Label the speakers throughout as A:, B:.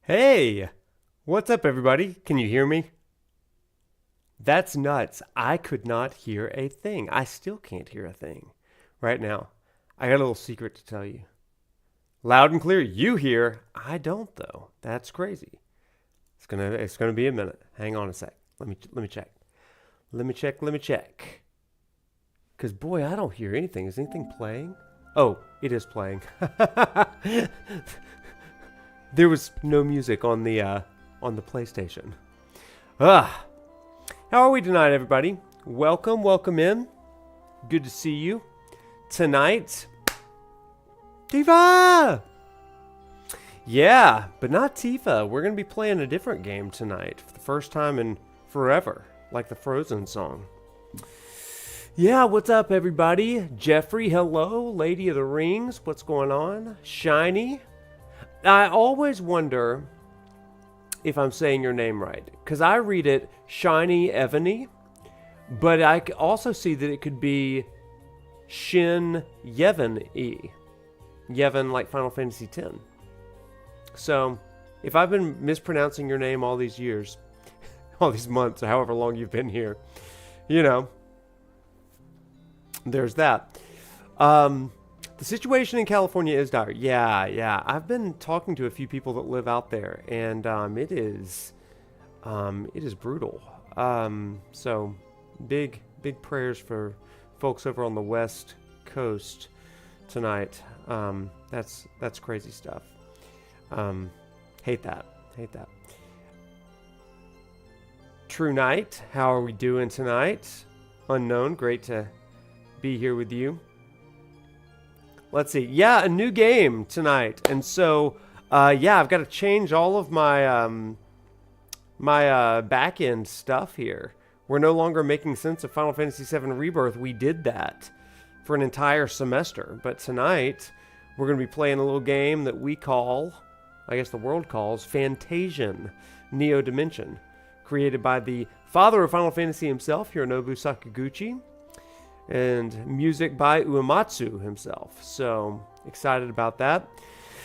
A: Hey, what's up, everybody? Can you hear me? That's nuts. I could not hear a thing. I still can't hear a thing right now. I got a little secret to tell you. Loud and clear, you hear. I don't though. That's crazy. It's gonna be a minute. Hang on a sec. Let me check. Let me check. Cause boy, I don't hear anything. Is anything playing? Oh, it is playing. There was no music on the PlayStation. Ah, how are we tonight, everybody? Welcome in. Good to see you tonight. Tifa! Yeah, but not Tifa. We're gonna be playing a different game tonight for the first time in forever, like the Frozen song. Yeah, what's up, everybody? Jeffrey, hello. Lady of the Rings, what's going on? Shiny. I always wonder if I'm saying your name right, because I read it Shiny Evany, but I also see that it could be Shin Yevon E. Yevon, like Final Fantasy X. So, if I've been mispronouncing your name all these years, all these months, or however long you've been here, you know, there's that. The situation in California is dire. Yeah. I've been talking to a few people that live out there, and it is brutal. So big prayers for folks over on the West Coast tonight. That's crazy stuff. Hate that. True Night, how are we doing tonight? Unknown, great to be here with you. Let's see. Yeah, a new game tonight. And so, yeah, I've got to change all of my back-end stuff here. We're no longer making sense of Final Fantasy VII Rebirth. We did that for an entire semester. But tonight, we're going to be playing a little game that we call, I guess the world calls, Fantasian Neo Dimension. Created by the father of Final Fantasy himself, Hironobu Sakaguchi. And music by Uematsu himself. So, excited about that.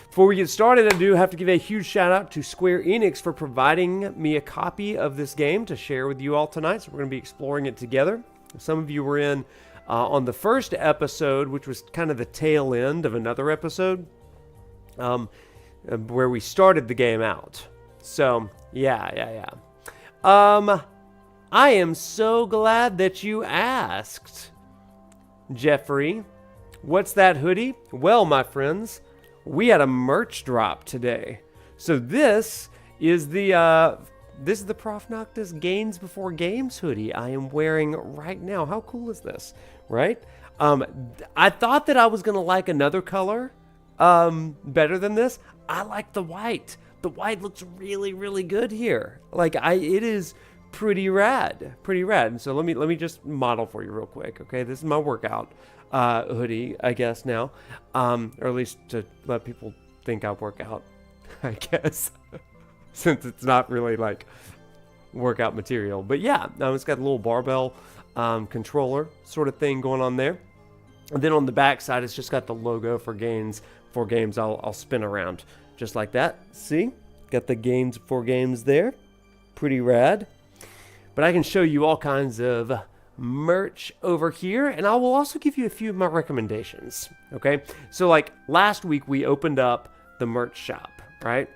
A: Before we get started, I do have to give a huge shout out to Square Enix for providing me a copy of this game to share with you all tonight. So we're going to be exploring it together. Some of you were in on the first episode, which was kind of the tail end of another episode, where we started the game out. So, yeah. I am so glad that you asked. Jeffrey, what's that hoodie? Well, my friends, we had a merch drop today. So this is the Prof Noctis Gains Before Games hoodie I am wearing right now. How cool is this, right? I thought that I was gonna like another color better than this. I like the white. The white looks really good here. It is pretty rad. And so let me just model for you real quick. Okay, this is my workout hoodie, I guess now, or at least to let people think I work out, I guess, since it's not really like workout material. But yeah, it's got a little barbell controller sort of thing going on there, and then on the back side it's just got the logo for Gains for Games. I'll spin around just like that. See, got the Gains for Games there, pretty rad. But I can show you all kinds of merch over here, and I will also give you a few of my recommendations, okay? So, like, last week we opened up the merch shop, right?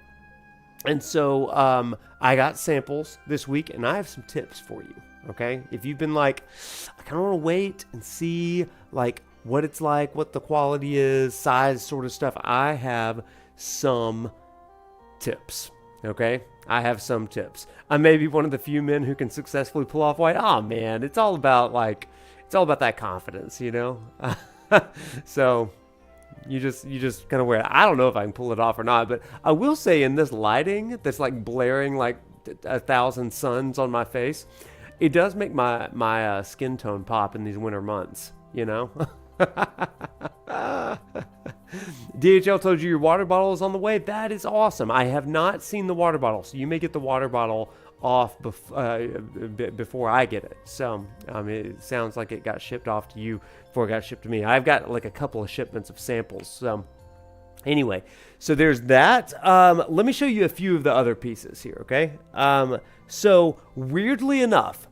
A: And so I got samples this week, and I have some tips for you, okay? If you've been like, I kind of want to wait and see, like, what it's like, what the quality is, size sort of stuff, I have some tips, okay? I have some tips. I may be one of the few men who can successfully pull off white. Oh man, it's all about that confidence, you know? So you just kind of wear it. I don't know if I can pull it off or not, but I will say in this lighting that's like blaring like 1,000 suns on my face, it does make my skin tone pop in these winter months, you know? DHL told you your water bottle is on the way. That is awesome. I have not seen the water bottle, so you may get the water bottle off before I get it. So it sounds like it got shipped off to you before it got shipped to me. I've got like a couple of shipments of samples, so Anyway, so there's that. Let me show you a few of the other pieces here, okay? So weirdly enough,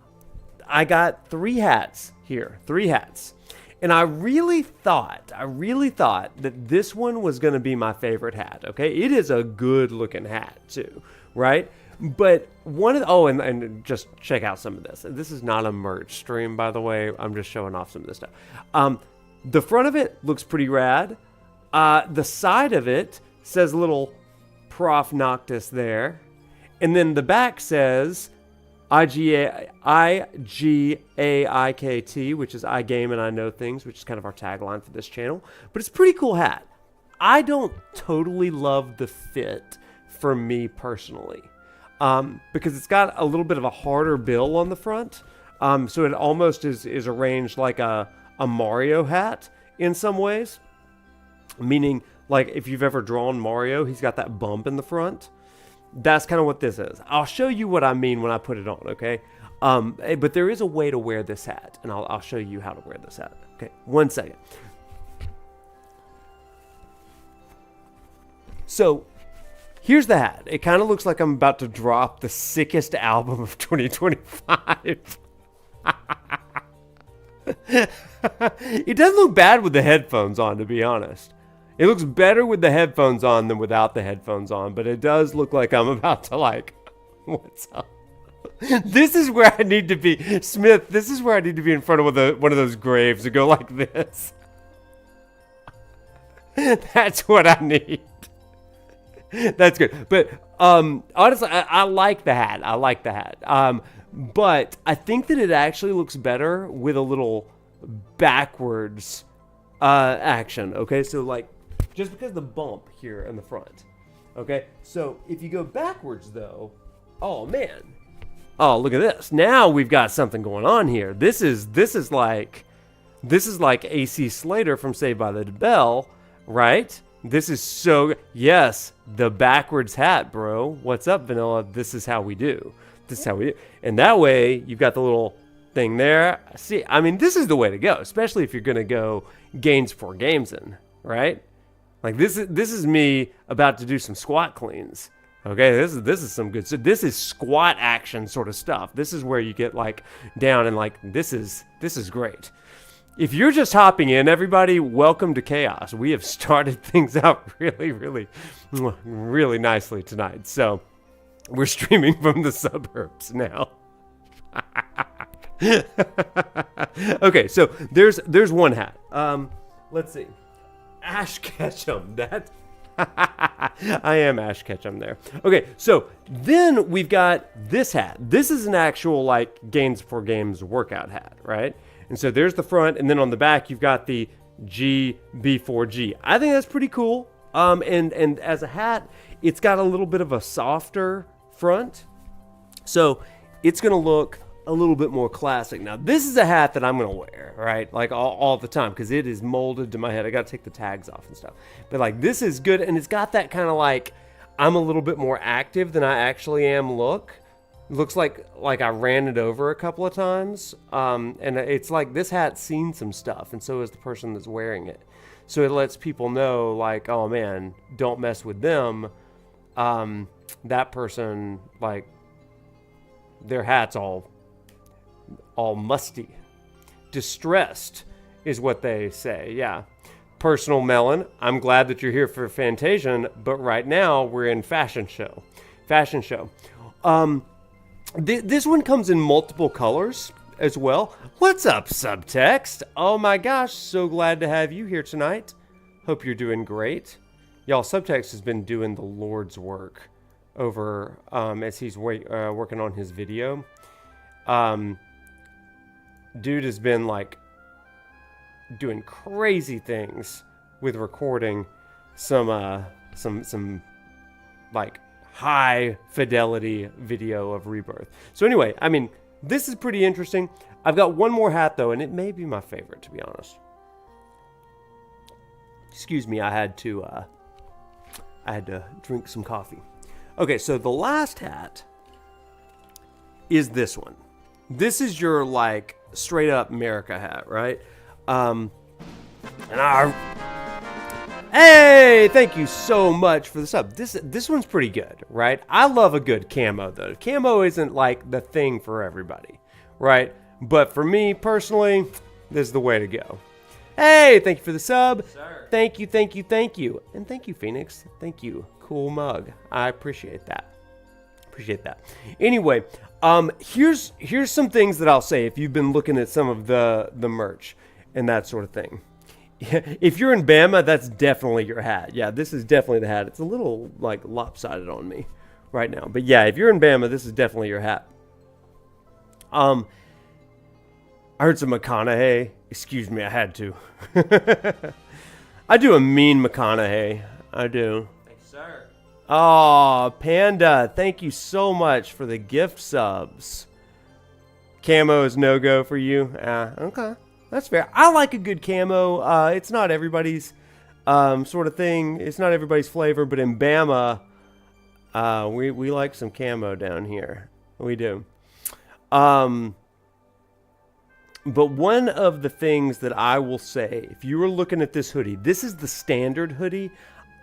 A: I got 3 hats here, 3 hats. And I really thought that this one was going to be my favorite hat, okay? It is a good looking hat too, right? But one of the, and just check out some of this. This is not a merch stream, by the way. I'm just showing off some of this stuff. The front of it looks pretty rad. The side of it says little Prof Noctis there. And then the back says IGAIKT, which is I game and I know things, which is kind of our tagline for this channel. But it's a pretty cool hat. I don't totally love the fit for me personally, because it's got a little bit of a harder bill on the front. So it almost is arranged like a Mario hat in some ways. Meaning, like, if you've ever drawn Mario, he's got that bump in the front. That's kind of what this is. I'll show you what I mean when I put it on, okay? But there is a way to wear this hat, and I'll show you how to wear this hat. Okay, 1 second. So, here's the hat. It kind of looks like I'm about to drop the sickest album of 2025. It doesn't look bad with the headphones on, to be honest. It looks better with the headphones on than without the headphones on, but it does look like I'm about to, like, what's up? This is where I need to be, Smith, this is where I need to be in front of one of those graves and go like this. That's what I need. That's good. But honestly, I like the hat. I like the hat. But I think that it actually looks better with a little backwards action. Okay, so like, just because the bump here in the front. Okay, so if you go backwards though, oh man, oh look at this. Now we've got something going on here. This is like AC Slater from Saved by the Bell, right? This is so, yes, the backwards hat, bro. What's up, Vanilla? This is how we do. This is how we do. And that way, you've got the little thing there. See, I mean, this is the way to go, especially if you're going to go gains for games in, right? Like, this is me about to do some squat cleans. Okay, this is some good. So this is squat action sort of stuff. This is where you get like down and like, this is great. If you're just hopping in, everybody, welcome to Chaos. We have started things out really, really, really nicely tonight. So we're streaming from the suburbs now. Okay, so there's one hat. Let's see. Ash Ketchum. That I am Ash Ketchum there. Okay, so then we've got this hat. This is an actual like Gains for Games workout hat, right? And so there's the front, and then on the back you've got the GB4G. I think that's pretty cool. And as a hat, it's got a little bit of a softer front, so it's gonna look a little bit more classic. Now this is a hat that I'm gonna wear, right? Like all the time, because it is molded to my head. I gotta take the tags off and stuff. But like, this is good, and it's got that kind of like, I'm a little bit more active than I actually am look. Looks like I ran it over a couple of times. And it's like, this hat's seen some stuff, and so is the person that's wearing it. So it lets people know, like, oh man, don't mess with them. That person, like, their hat's all musty. Distressed is what they say. Yeah. Personal Melon, I'm glad that you're here for Fantasian, but right now we're in fashion show. This one comes in multiple colors as well. What's up, Subtext? Oh my gosh, so glad to have you here tonight. Hope you're doing great. Y'all, Subtext has been doing the Lord's work over as he's working on his video. Dude has been like doing crazy things with recording some like high fidelity video of Rebirth. So anyway, I mean, this is pretty interesting. I've got one more hat though, and it may be my favorite, to be honest. Excuse me, I had to drink some coffee. Okay, so the last hat is this one. This is your like straight up America hat, right? And Hey, thank you so much for the sub. This one's pretty good, right? I love a good camo, though. Camo isn't like the thing for everybody, right? But for me, personally, this is the way to go. Hey, thank you for the sub.
B: Sir.
A: Thank you, thank you, thank you. And thank you, Phoenix. Thank you. Cool mug. I appreciate that. Appreciate that. Anyway, here's some things that I'll say if you've been looking at some of the merch and that sort of thing. If you're in Bama, that's definitely your hat. Yeah, this is definitely the hat. It's a little like lopsided on me right now. But yeah, if you're in Bama, this is definitely your hat. I heard some McConaughey. Excuse me, I had to. I do a mean McConaughey. I do.
B: Thank you, sir.
A: Oh, Panda, thank you so much for the gift subs. Camo is no-go for you? Okay. That's fair. I like a good camo. It's not everybody's sort of thing. It's not everybody's flavor, but in Bama, we like some camo down here. We do. But one of the things that I will say, if you were looking at this hoodie, this is the standard hoodie.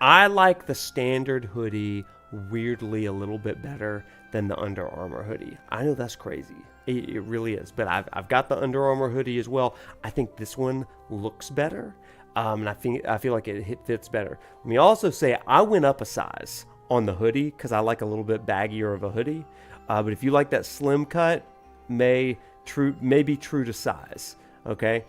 A: I like the standard hoodie weirdly a little bit better than the Under Armour hoodie. I know that's crazy. It really is. But I've got the Under Armour hoodie as well. I think this one looks better. And I feel like it fits better. Let me also say I went up a size on the hoodie because I like a little bit baggier of a hoodie. But if you like that slim cut, may be true to size. Okay.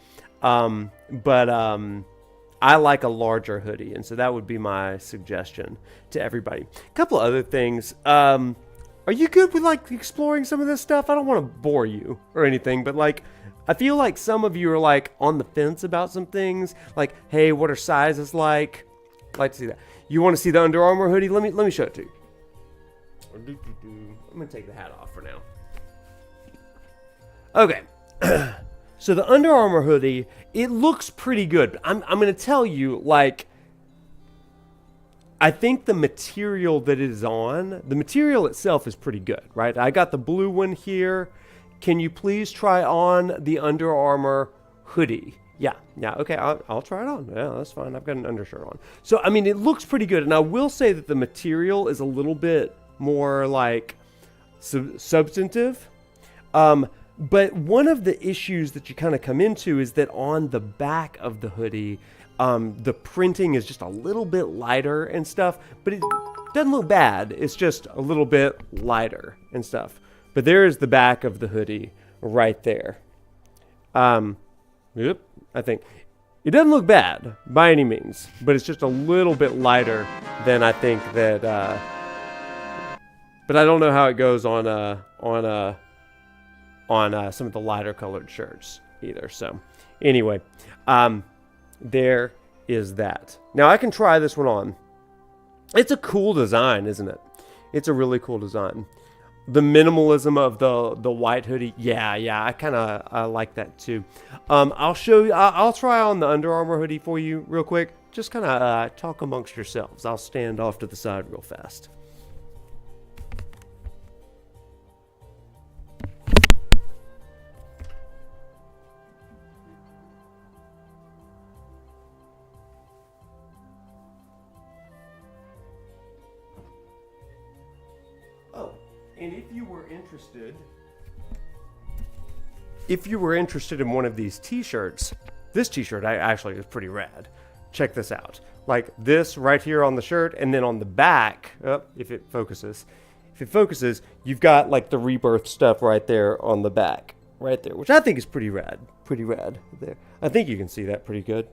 A: I like a larger hoodie, and so that would be my suggestion to everybody. A couple other things. Are you good with like exploring some of this stuff? I don't want to bore you or anything, but like I feel like some of you are like on the fence about some things. Like, hey, what are sizes like? I'd like to see that. You want to see the Under Armour hoodie? Let me show it to you. I'm gonna take the hat off for now. Okay. So the Under Armour hoodie, it looks pretty good. I'm going to tell you, like, I think the material that it is on, the material itself is pretty good, right? I got the blue one here. Can you please try on the Under Armour hoodie? Yeah, okay, I'll try it on. Yeah, that's fine. I've got an undershirt on. So, I mean, it looks pretty good. And I will say that the material is a little bit more, like, substantive. But one of the issues that you kind of come into is that on the back of the hoodie, the printing is just a little bit lighter and stuff, but it doesn't look bad. It's just a little bit lighter and stuff. But there is the back of the hoodie right there. Yep, I think. It doesn't look bad by any means, but it's just a little bit lighter than I think that, but I don't know how it goes on some of the lighter colored shirts either. So anyway, there is that. Now I can try this one on. It's a cool design, isn't it? It's a really cool design. The minimalism of the white hoodie. Yeah, I kind of like that too. I'll show you. I'll try on the Under Armour hoodie for you real quick. Just kind of talk amongst yourselves. I'll stand off to the side real fast. And if you were interested in one of these t-shirts, this t-shirt actually is pretty rad. Check this out. Like this right here on the shirt, and then on the back, if it focuses, you've got like the Rebirth stuff right there on the back, right there, which I think is pretty rad there. I think you can see that pretty good.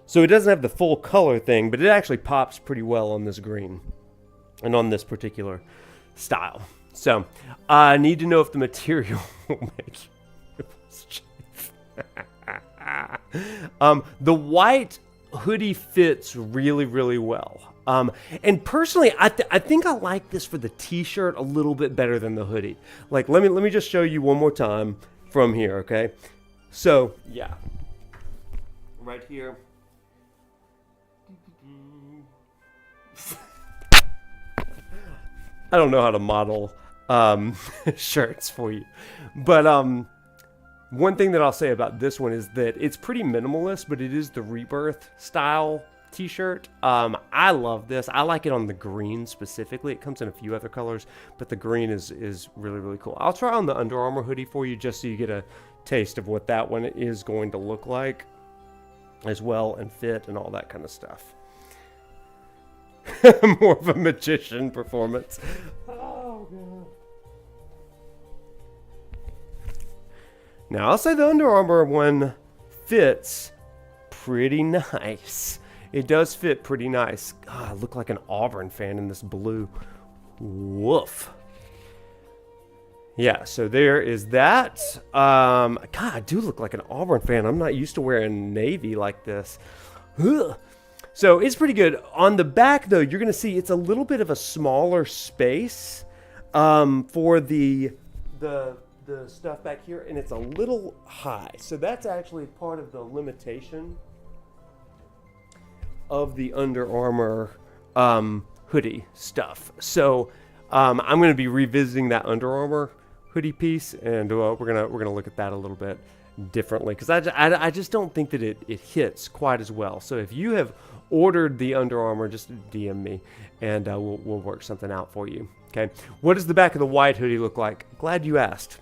A: So it doesn't have the full color thing, but it actually pops pretty well on this green and on this particular style. So, I need to know if the material will make nipples chafe. The white hoodie fits really, really well. And personally, I think I like this for the t-shirt a little bit better than the hoodie. Like, let me just show you one more time from here, okay? So, yeah. Right here. I don't know how to model shirts for you, but one thing that I'll say about this one is that it's pretty minimalist, but it is the Rebirth style t-shirt. I love this. I like it on the green specifically. It comes in a few other colors, but the green is really, really cool. I'll try on the Under Armour hoodie for you just so you get a taste of what that one is going to look like as well, and fit and all that kind of stuff. More of a magician performance. Oh, God. Now, I'll say the Under Armour one fits pretty nice. It does fit pretty nice. God, I look like an Auburn fan in this blue. Woof. Yeah, so there is that. God, I do look like an Auburn fan. I'm not used to wearing navy like this. Ugh. So it's pretty good. On the back, though, you're going to see it's a little bit of a smaller space for the stuff back here, and it's a little high. So that's actually part of the limitation of the Under Armour hoodie stuff. So I'm going to be revisiting that Under Armour hoodie piece, and we're gonna look at that a little bit differently, because I just don't think that it hits quite as well. So if you have ordered the Under Armour, just DM me, and we'll work something out for you. Okay, what does the back of the white hoodie look like? Glad you asked.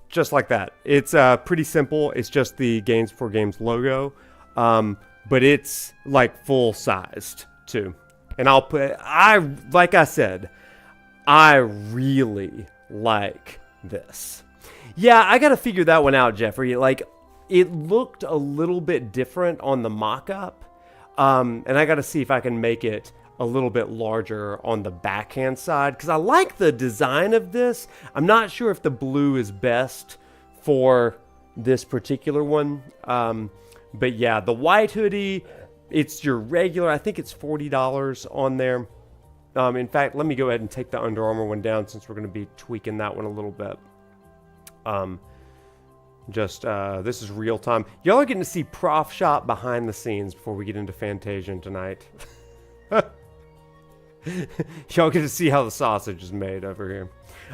A: Just like that. It's pretty simple. It's just the Games for Games logo, but it's like full sized too. And like I said, I really like this. Yeah, I got to figure that one out, Jeffrey. Like, it looked a little bit different on the mock-up, and I got to see if I can make it a little bit larger on the backhand side, because I like the design of this. I'm not sure if the blue is best for this particular one, but yeah, the white hoodie, it's your regular, I think it's $40 on there. In fact, let me go ahead and take the Under Armour one down, since we're going to be tweaking that one a little bit. This is real time. Y'all are getting to see Prof Shop behind the scenes before we get into Fantasian tonight. Y'all get to see how the sausage is made over here.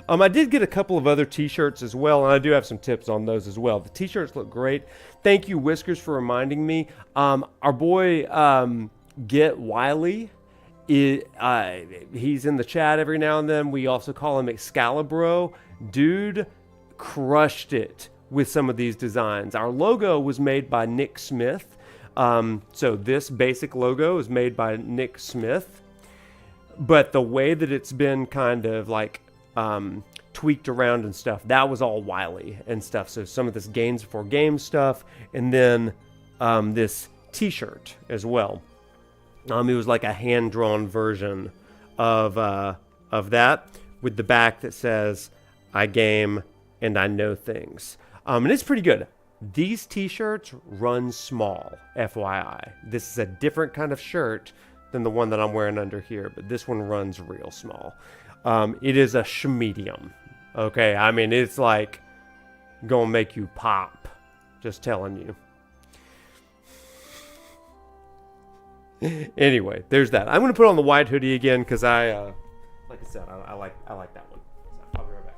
A: I did get a couple of other t-shirts as well, and I do have some tips on those as well. The t-shirts look great. Thank you, Whiskers, for reminding me. Our boy Get Wiley, he's in the chat every now and then. We also call him Excalibro. Dude crushed it with some of these designs. Our logo was made by Nick Smith. So this basic logo is made by Nick Smith. But the way that it's been kind of like tweaked around and stuff, that was all Wiley and stuff. So some of this Games for Games stuff, and then this t-shirt as well. It was like a hand-drawn version of that, with the back that says, "I game and I know things." And it's pretty good. These t-shirts run small, FYI. This is a different kind of shirt than the one that I'm wearing under here, but this one runs real small. It is a schmedium. Okay, I mean, it's like gonna make you pop. Just telling you. Anyway, there's that. I'm gonna put on the white hoodie again, because like I said, I like that one. So I'll be right back.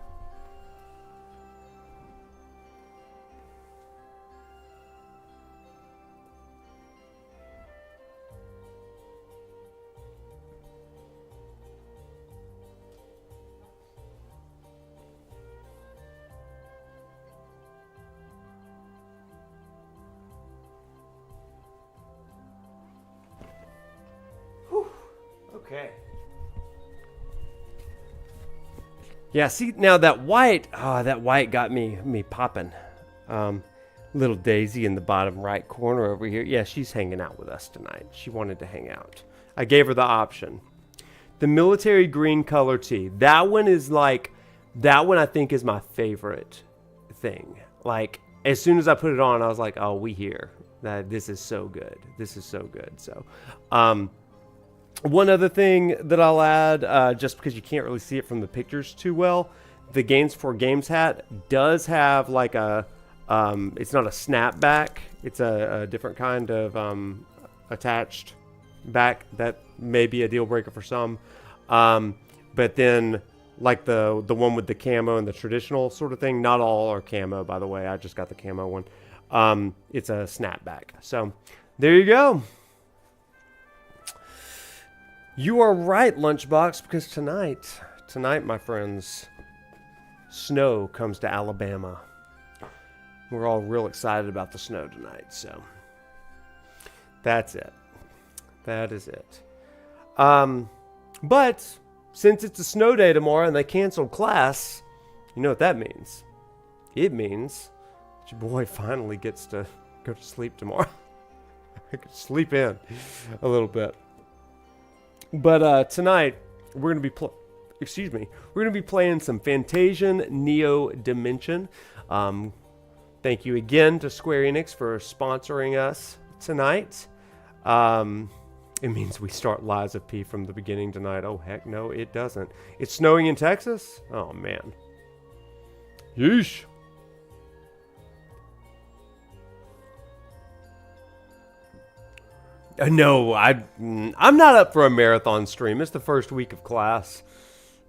A: Okay. Yeah, see, now that white got me popping. Little Daisy in the bottom right corner over here. Yeah, she's hanging out with us tonight. She wanted to hang out. I gave her the option. The military green color tee. That one I think is my favorite thing. Like, as soon as I put it on, I was like, oh, we here. This is so good. This is so good. So, one other thing that I'll add, just because you can't really see it from the pictures too well, the Games for Games hat does have like a, it's not a snapback, it's a different kind of attached back that may be a deal breaker for some. but then like the one with the camo and the traditional sort of thing. Not all are camo, by the way. I just got the camo one. It's a snapback. So there you go. You are right, Lunchbox, because tonight, my friends, snow comes to Alabama. We're all real excited about the snow tonight, so that's it. That is it. But since it's a snow day tomorrow and they canceled class, you know what that means? It means that your boy finally gets to go to sleep tomorrow. I could sleep in a little bit. But tonight we're gonna be playing some Fantasian Neo Dimension. Thank you again to Square Enix for sponsoring us tonight. It means we start Lies of P from the beginning tonight. Oh heck no, it doesn't. It's snowing in Texas? Oh man. Yeesh. No, I'm not up for a marathon stream. It's the first week of class,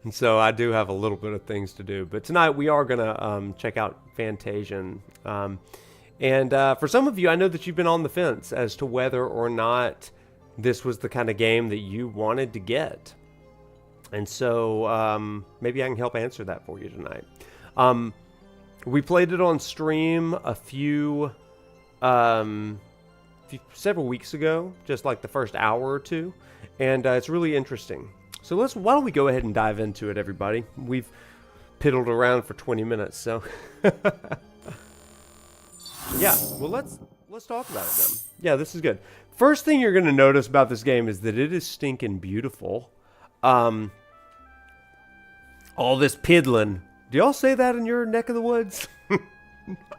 A: and so I do have a little bit of things to do. But tonight we are gonna check out Fantasian, and for some of you, I know that you've been on the fence as to whether or not this was the kind of game that you wanted to get, and so maybe I can help answer that for you tonight. We played it on stream several weeks ago, just like the first hour or two, and it's really interesting. So why don't we go ahead and dive into it, everybody? We've piddled around for 20 minutes, so yeah. Well, let's talk about it then. Yeah, this is good. First thing you're going to notice about this game is that it is stinking beautiful. All this piddling. Do y'all say that in your neck of the woods?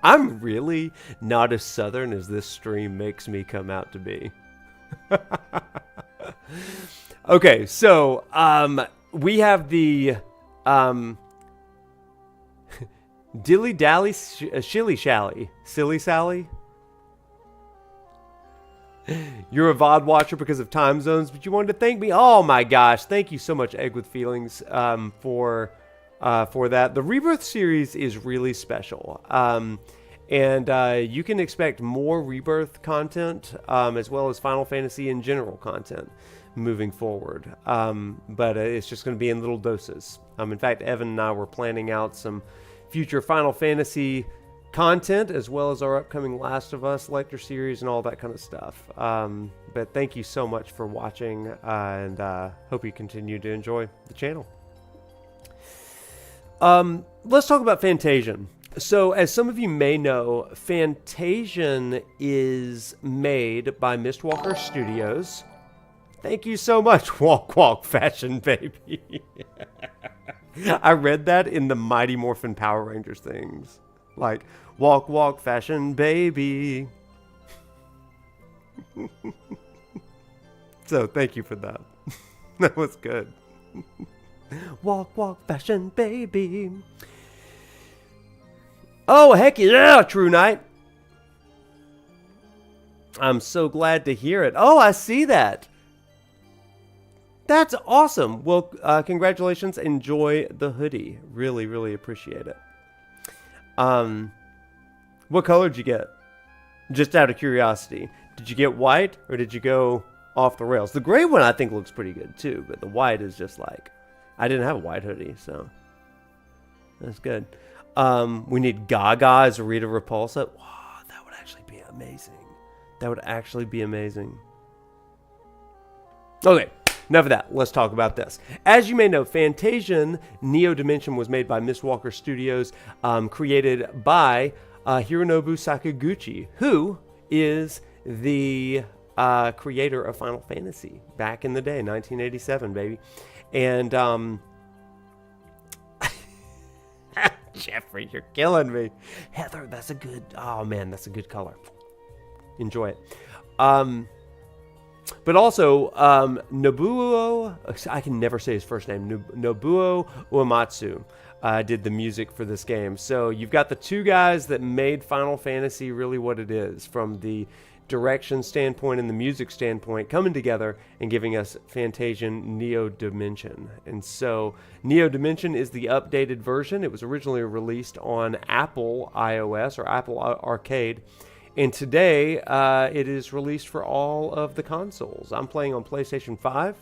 A: I'm really not as southern as this stream makes me come out to be. Okay, so we have the Dilly Dally Shilly Shally. Silly Sally? You're a VOD watcher because of time zones, but you wanted to thank me? Oh my gosh, thank you so much, Egg with Feelings, for that. The Rebirth series is really special. And you can expect more Rebirth content, as well as Final Fantasy in general content moving forward. But it's just going to be in little doses. In fact, Evan and I were planning out some future Final Fantasy content, as well as our upcoming Last of Us lecture series and all that kind of stuff. But thank you so much for watching, and hope you continue to enjoy the channel. Let's talk about Fantasian. So, as some of you may know, Fantasian is made by Mistwalker Studios. Thank you so much, Walk Walk Fashion Baby. I read that in the Mighty Morphin Power Rangers things. Like, Walk Walk Fashion Baby. So, thank you for that. That was good. Walk, walk, fashion, baby. Oh, heck yeah, True Knight. I'm so glad to hear it. Oh, I see that. That's awesome. Well, congratulations. Enjoy the hoodie. Really, really appreciate it. What color did you get? Just out of curiosity. Did you get white or did you go off the rails? The gray one I think looks pretty good too, but the white is just like... I didn't have a white hoodie, so that's good. We need Gaga as Rita Repulsa. Wow, that would actually be amazing. That would actually be amazing. Okay, enough of that. Let's talk about this. As you may know, Fantasian Neo Dimension was made by Mistwalker Studios, created by Hironobu Sakaguchi, who is the creator of Final Fantasy back in the day, 1987, baby. And Jeffrey, you're killing me. Heather, that's a good, oh man, that's a good color. Enjoy it. But also, Nobuo, I can never say his first name, Nobuo Uematsu, did the music for this game. So you've got the two guys that made Final Fantasy really what it is, from the direction standpoint and the music standpoint coming together and giving us Fantasian Neo Dimension. And so Neo Dimension is the updated version. It was originally released on Apple iOS or Apple Arcade. And today it is released for all of the consoles. I'm playing on PlayStation 5.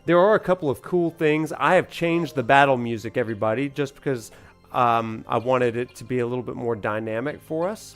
A: There are a couple of cool things. I have changed the battle music, everybody, just because I wanted it to be a little bit more dynamic for us.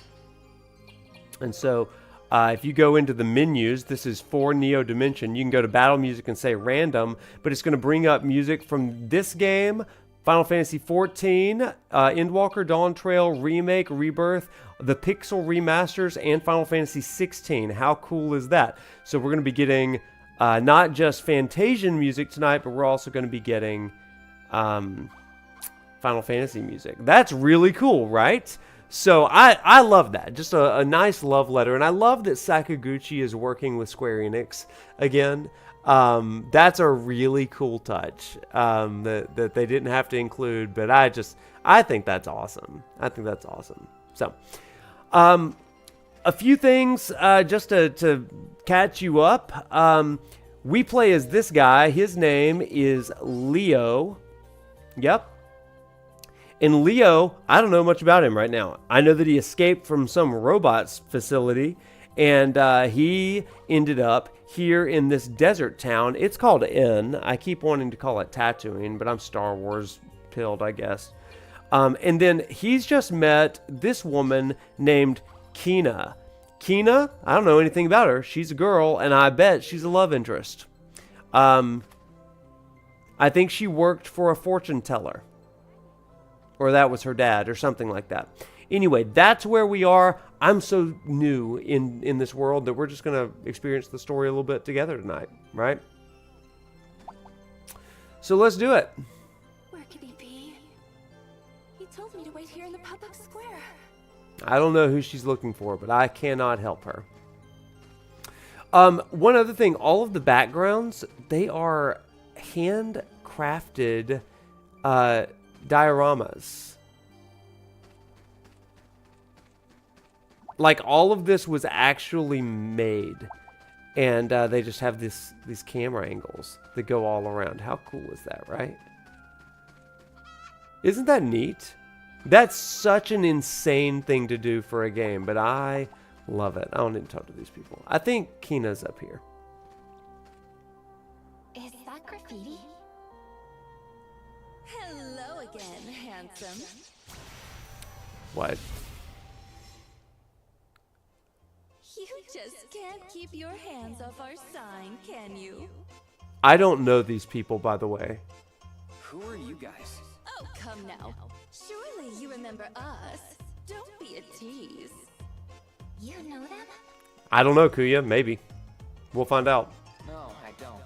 A: And so if you go into the menus, this is for Neo Dimension. You can go to battle music and say random, but it's going to bring up music from this game, Final Fantasy XIV, Endwalker, Dawn Trail, Remake, Rebirth, the Pixel remasters, and Final Fantasy XVI. How cool is that? So we're going to be getting not just Fantasian music tonight, but we're also going to be getting Final Fantasy music. That's really cool, right? So I love that. Just a nice love letter. And I love that Sakaguchi is working with Square Enix again. That's a really cool touch that they didn't have to include. But I think that's awesome. I think that's awesome. So a few things just to catch you up. We play as this guy. His name is Leo. Yep. And Leo, I don't know much about him right now. I know that he escaped from some robots facility, and he ended up here in this desert town. It's called N. I keep wanting to call it Tatooine, but I'm Star Wars pilled, I guess. And then he's just met this woman named Kina. Kina, I don't know anything about her. She's a girl, and I bet she's a love interest. I think she worked for a fortune teller. Or that was her dad, or something like that. Anyway, that's where we are. I'm so new in this world that we're just going to experience the story a little bit together tonight, right? So let's do it.
B: Where could he be? He told me to wait here in the public square.
A: I don't know who she's looking for, but I cannot help her. One other thing, all of the backgrounds, they are handcrafted dioramas. Like all of this was actually made, and they just have these camera angles that go all around. How cool is that, right? Isn't that neat? That's such an insane thing to do for a game, but I love it. I don't need to talk to these people. I think Kina's up here.
B: Is that graffiti? Hello again, handsome.
A: What?
B: You just can't keep your hands off our sign, can you?
A: I don't know these people, by the way.
C: Who are you guys?
B: Oh, come now. Surely you remember us. Don't be a tease. You know them?
A: I don't know, Kuya. Maybe. We'll find out.
C: No, I don't.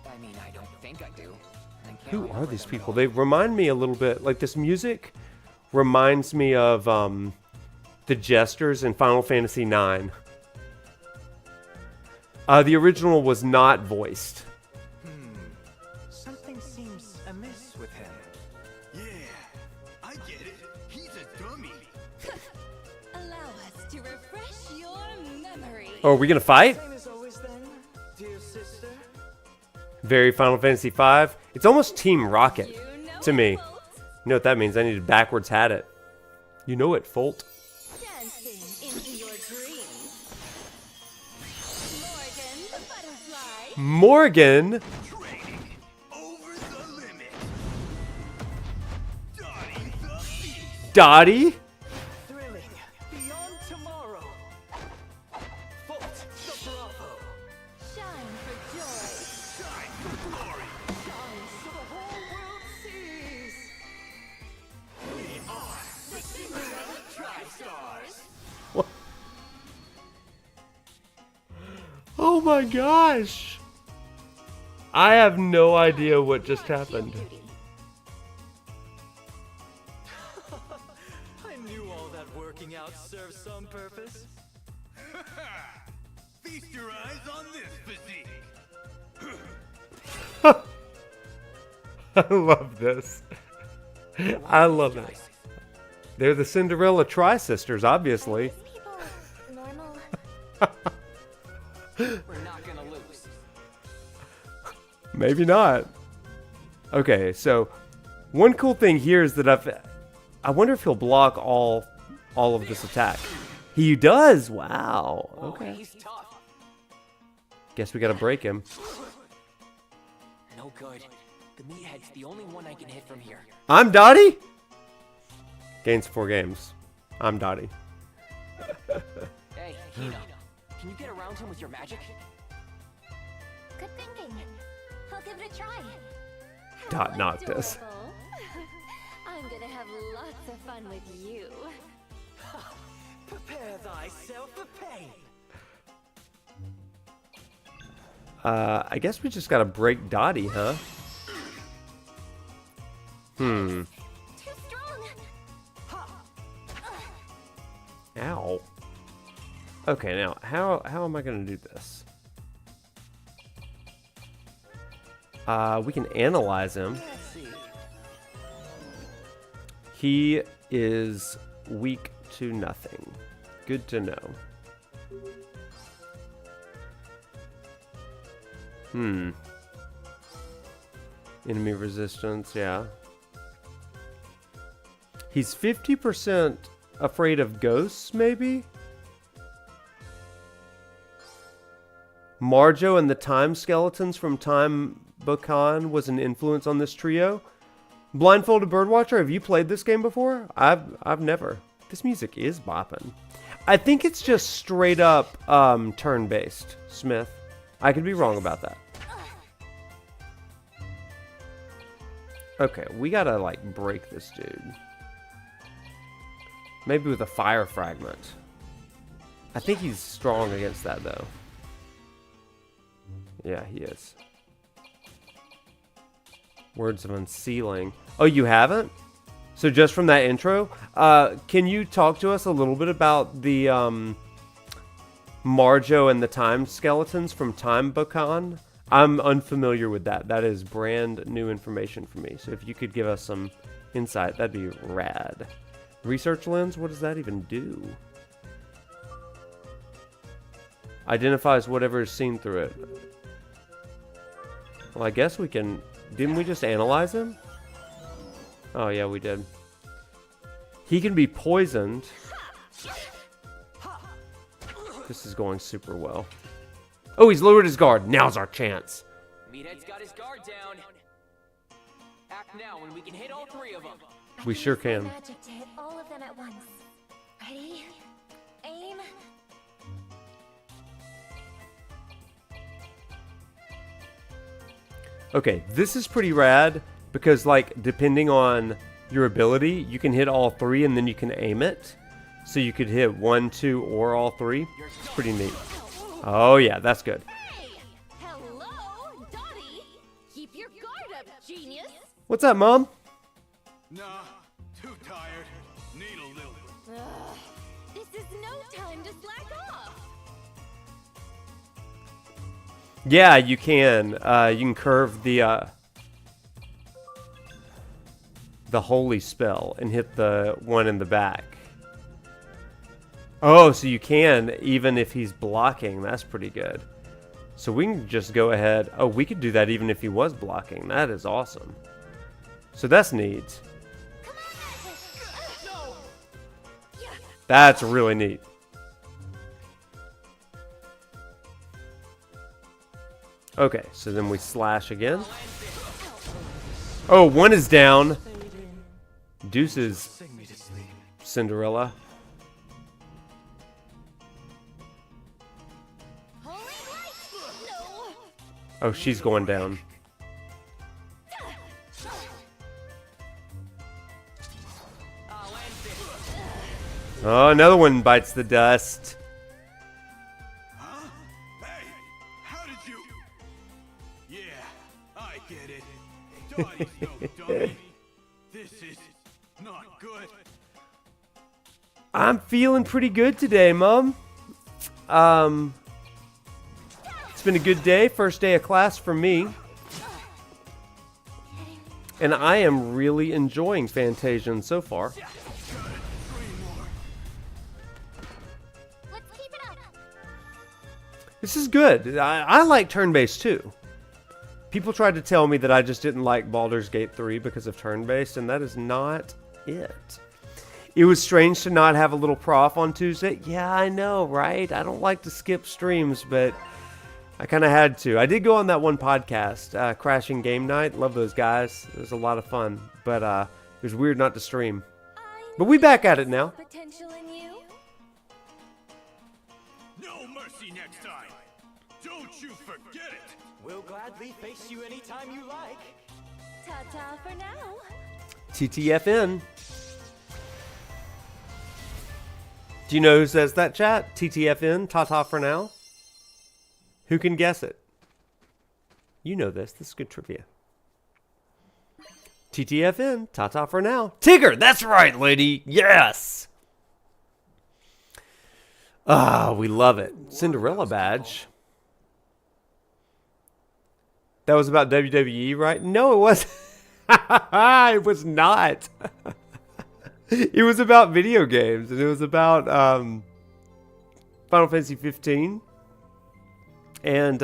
C: I mean, I don't think I do.
A: Who are these people? They remind me a little bit, like this music reminds me of the jesters in Final Fantasy IX. The original was not voiced.
D: Something seems amiss with him.
E: Yeah, I get it. He's a dummy.
B: Allow us to refresh your memory.
A: Oh, are we gonna fight?
D: Same as always then, dear sister.
A: Very Final Fantasy V. It's almost Team Rocket
B: You know
A: to me.
B: it, Bolt.
A: You know what that means? I need to backwards hat it. You know it, Folt.
B: Dancing into your dreams. Morgan the butterfly.
A: Morgan.
E: Training over the limit. Dottie the beast.
A: Dottie.
D: Thrilling beyond tomorrow. Volt the Bravo.
B: Shine for joy.
E: Shine for glory.
D: Shine so the whole world sees.
E: We are the Cinderella Tri-Stars.
A: Oh my gosh. I have no idea what just happened.
D: I knew all that working out served some purpose.
E: Feast your eyes on this physique.
A: I love this. I love it. They're the Cinderella Tri-Sisters, obviously.
B: Are these people normal?
C: We're not gonna lose.
A: Maybe not. Okay, so one cool thing here is that I wonder if he'll block all of this attack. He does. Wow. Okay.
C: He's tough.
A: Guess we gotta break him.
C: No good. The meathead's the only one I can hit from here.
A: I'm Dottie. Gains 4 games. I'm Dottie.
C: Hey, Hina. Can you get around him with your magic?
B: Good thinking. I'll give it a try.
A: Dot
B: How
A: Noctis.
B: adorable. I'm gonna have lots of fun with you.
D: Prepare thyself for pain.
A: I guess we just gotta break Dottie, huh?
B: Too strong.
A: Ow. Okay, now how am I gonna do this? We can analyze him.
C: Let's see.
A: He is weak to nothing. Good to know. Enemy resistance, yeah. He's 50% afraid of ghosts, maybe? Marjo and the Time Skeletons from Time Bokan was an influence on this trio. Blindfolded Birdwatcher, have you played this game before? I've never. This music is bopping. I think it's just straight up turn-based, Smith. I could be wrong about that. Okay, we gotta like break this dude. Maybe with a fire fragment. I think he's strong against that though. Yeah, he is. Words of Unsealing. Oh, you haven't? So just from that intro, can you talk to us a little bit about the Marjo and the Time Skeletons from Time Bokan? I'm unfamiliar with that. That is brand new information for me. So if you could give us some insight, that'd be rad. Research lens, what does that even do? Identifies whatever is seen through it. Well, I guess we can... Didn't we just analyze him? Oh, yeah, we did. He can be poisoned. This is going super well. Oh, he's lowered his guard. Now's our chance.
C: Meathead's got his guard down. Act now and we can hit all 3 of them.
A: We sure can.
B: Magic to hit all of them at once. Ready? Aim.
A: Okay, this is pretty rad because, like, depending on your ability, you can hit all 3 and then you can aim it. So you could hit 1, 2, or all 3. It's pretty neat. Oh yeah, that's good.
B: Hey! Hello, Dottie! Keep your guard up, genius!
A: What's up, Mom?
E: Nah, too tired. Need a little.
B: Ugh, this is no time to slack off!
A: Yeah, you can. You can curve the holy spell and hit the one in the back. Oh, so you can, even if he's blocking. That's pretty good. So we can just go ahead. Oh, we could do that even if he was blocking. That is awesome. So that's neat. That's really neat. Okay, so then we slash again. Oh, one is down. Deuces,
D: Sing me to sleep.
A: Cinderella.
B: No!
A: Oh, she's going down. Oh, another one bites the dust.
E: Huh? Hey, how did you? Yeah, I get it. Dottie's no dummy. This is not good.
A: I'm feeling pretty good today, Mom. It's been a good day. First day of class for me. And I am really enjoying Fantasian so far. This is good. I like turn-based too. People tried to tell me that I just didn't like Baldur's Gate 3 because of turn-based, and that is not it. It was strange to not have a little prof on Tuesday. Yeah, I know, right? I don't like to skip streams, but I kind of had to. I did go on that one podcast, Crashing Game Night. Love those guys. It was a lot of fun, but it was weird not to stream. But we back at it now.
B: Potential in you?
E: No mercy next time. Don't you forget it.
D: We'll gladly face you anytime you like.
B: Ta-ta for now.
A: TTFN. Do you know who says that, chat? TTFN, ta-ta for now. Who can guess it? You know this. This is good trivia. TTFN, ta-ta for now. Tigger, that's right, lady. Yes. Ah, we love it. Cinderella badge. That was about WWE, right? No, it wasn't. It was not. It was about video games, and it was about Final Fantasy 15. And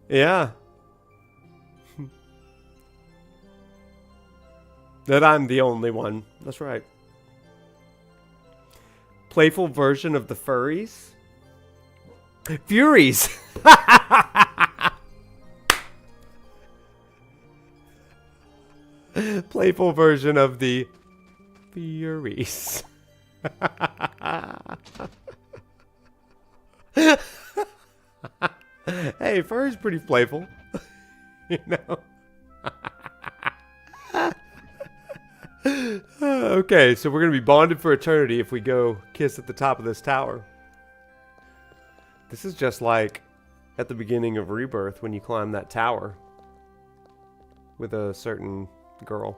A: yeah. That I'm the only one. That's right. Playful version of the furries. Furies. Playful version of the Furies. Hey, furry's pretty playful. You know? Okay, so we're going to be bonded for eternity if we go kiss at the top of this tower. This is just like at the beginning of Rebirth when you climb that tower with a certain girl.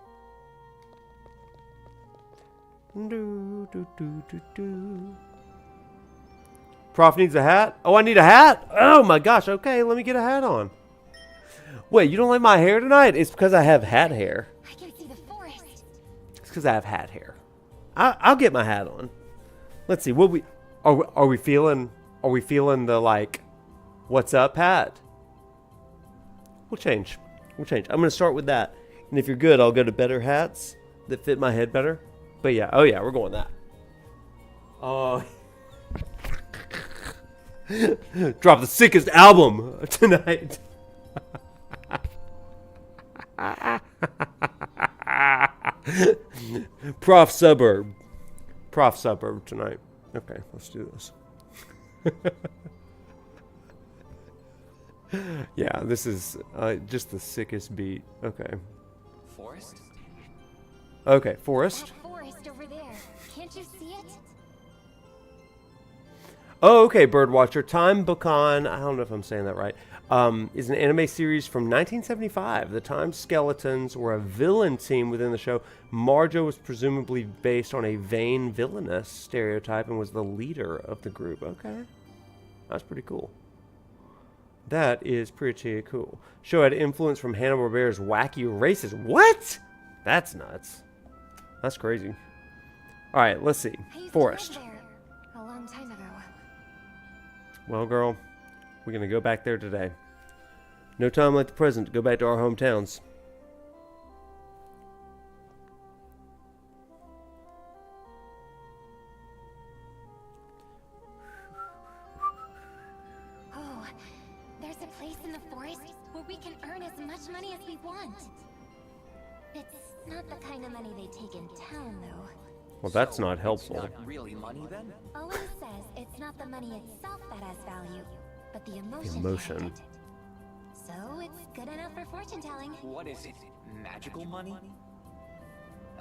A: Prof needs a hat? Oh, I need a hat? Oh my gosh, okay, let me get a hat on. Wait, you don't like my hair tonight? It's because I have hat hair.
B: I can see the forest.
A: It's because I have hat hair. I'll get my hat on. Let's see, what are we feeling the like what's up hat? We'll change. I'm gonna start with that. And if you're good, I'll go to better hats that fit my head better. But yeah, oh yeah, we're going that. Oh. Drop the sickest album tonight. Prof Suburb tonight. Okay, let's do this. Yeah, this is just the sickest beat. Okay.
C: Forest?
A: Okay, forest.
B: That forest over there. Can't you see it?
A: Oh, okay, Birdwatcher. Time Bokan, I don't know if I'm saying that right, is an anime series from 1975. The Time Skeletons were a villain team within the show. Marjo was presumably based on a vain villainess stereotype and was the leader of the group. Okay. That's pretty cool. That is pretty cool. Show had influence from Hanna-Barbera's Wacky Races. What? That's nuts. That's crazy. All right, let's see.
B: I used
A: Forest.
B: to live there a long time ago.
A: Well, girl, we're going to go back there today. No time like the present to go back to our hometowns.
B: Oh, there's a place in the forest where we can earn as much money as we want. It's not the kind of money they take in town, though.
A: Well, that's
C: So
A: not
C: it's
A: helpful.
C: not really money then?
B: Owen says it's not the money itself that has value, but the emotion.
A: Emotion.
B: behind it. So it's good enough for fortune telling.
C: What is it? Magical money?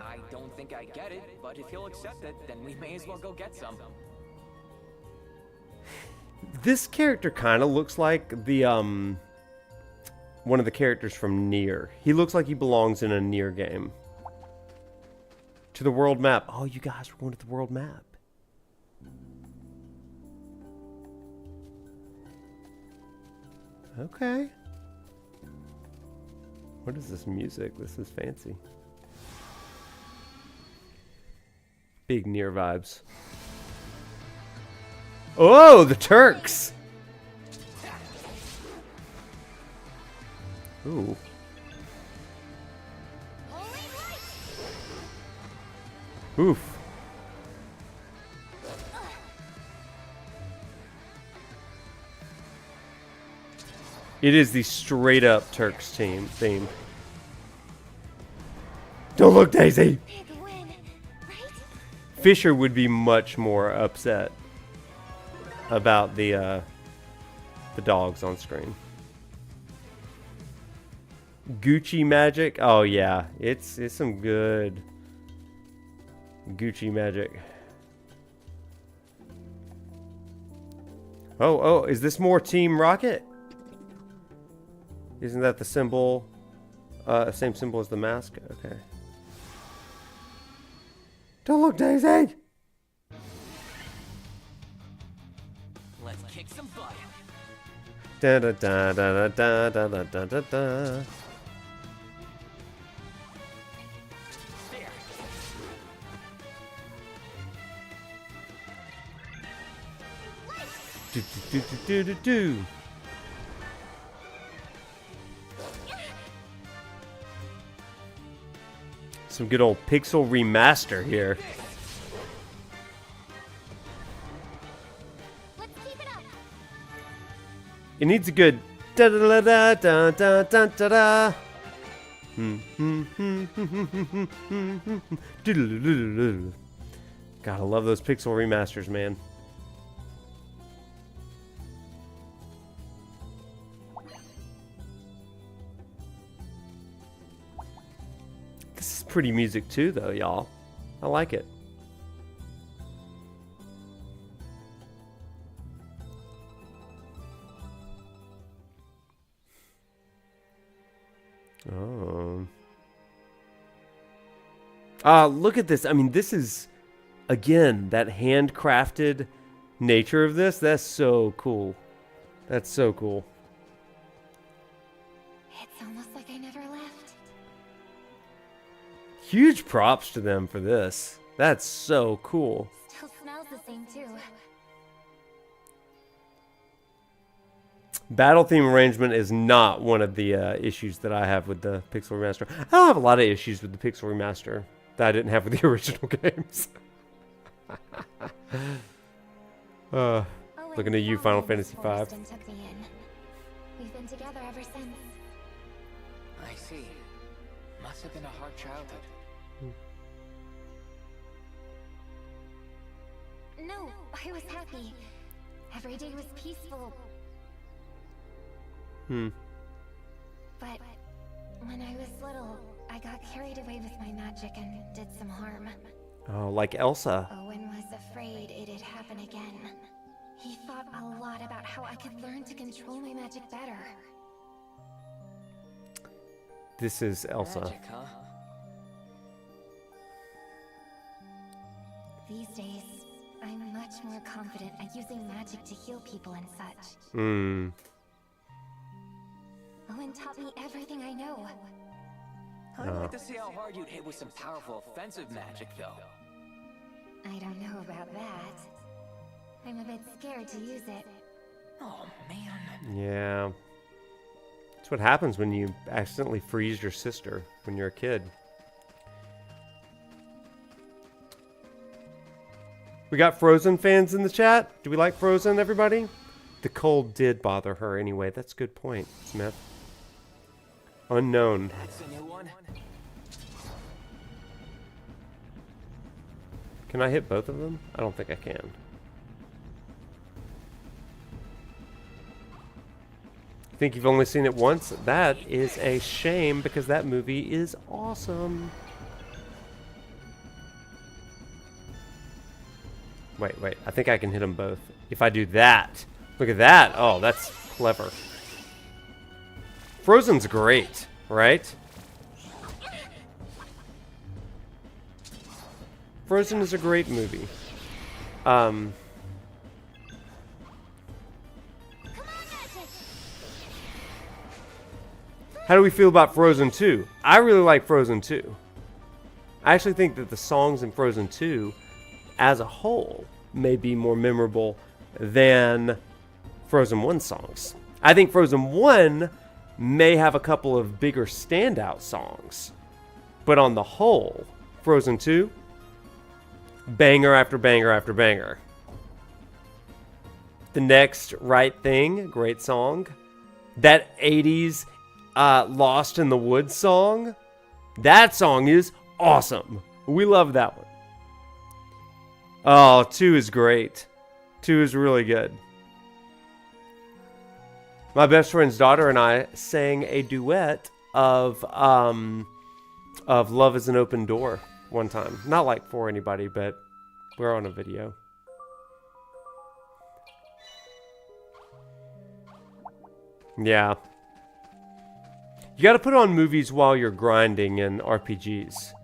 C: I don't think I get it, but if he'll accept it, then we may as well go get some.
A: This character kind of looks like the one of the characters from Nier. He looks like he belongs in a Nier game. To the world map. Oh, you guys, we're going to the world map. Okay. What is this music? This is fancy. Big Nier vibes. Oh, the Turks. Ooh. Oof. It is the straight up Turks theme. Don't look, Daisy!
B: Big win, right?
A: Fisher would be much more upset about the dogs on screen. Gucci magic. Oh yeah, it's some good Gucci magic. Oh, is this more Team Rocket? Isn't that the symbol? Same symbol as the mask? Okay. Don't look, Daisy!
C: Let's kick some butt.
A: Da da da da da da da da da da.
C: There.
A: Do do do do do do. Some good old pixel remaster here.
B: Let's keep it up.
A: It needs a good da da da da da da da da. Gotta love those pixel remasters, man. This is pretty music too, though, y'all. I like it. Look at this. I mean, this is, again, that handcrafted nature of this. That's so cool. That's so cool.
B: It's almost like I never left.
A: Huge props to them for this. That's so cool.
B: Still smells the same too.
A: Battle theme arrangement is not one of the issues that I have with the Pixel Remaster. I don't have a lot of issues with the Pixel Remaster that I didn't have with the original games. Looking at you, Final Fantasy V.
B: Took me in. We've been together ever since.
C: I see. Must have been a hard childhood.
B: No, I was happy. Every day was peaceful. But when I was little, I got carried away with my magic and did some harm.
A: Oh, like Elsa.
B: Owen was afraid it'd happen again. He thought a lot about how I could learn to control my magic better.
A: This is Elsa.
C: Magic, huh?
B: These days, I'm much more confident at using magic to heal people and such. Owen taught me everything I know.
C: I'd like to see how hard you'd hit with some powerful offensive magic, though.
B: I don't know about that. I'm a bit scared to use it.
C: Oh, man.
A: Yeah. That's what happens when you accidentally freeze your sister when you're a kid. We got Frozen fans in the chat. Do we like Frozen, everybody? The cold did bother her anyway. That's a good point, Smith. Unknown.
C: That's a new one.
A: Can I hit both of them? I don't think I can. Think you've only seen it once? That is a shame because that movie is awesome. Wait. I think I can hit them both. If I do that. Look at that. Oh, that's clever. Frozen's great, right? Frozen is a great movie. How do we feel about Frozen 2? I really like Frozen 2. I actually think that the songs in Frozen 2, as a whole, may be more memorable than Frozen 1 songs. I think Frozen 1 may have a couple of bigger standout songs. But on the whole, Frozen 2, banger after banger after banger. The Next Right Thing, great song. That 80s Lost in the Woods song, that song is awesome. We love that one. Oh, 2 is great. 2 is really good. My best friend's daughter and I sang a duet of Love is an Open Door one time. Not like for anybody, but we're on a video. Yeah. You gotta put on movies while you're grinding in RPGs.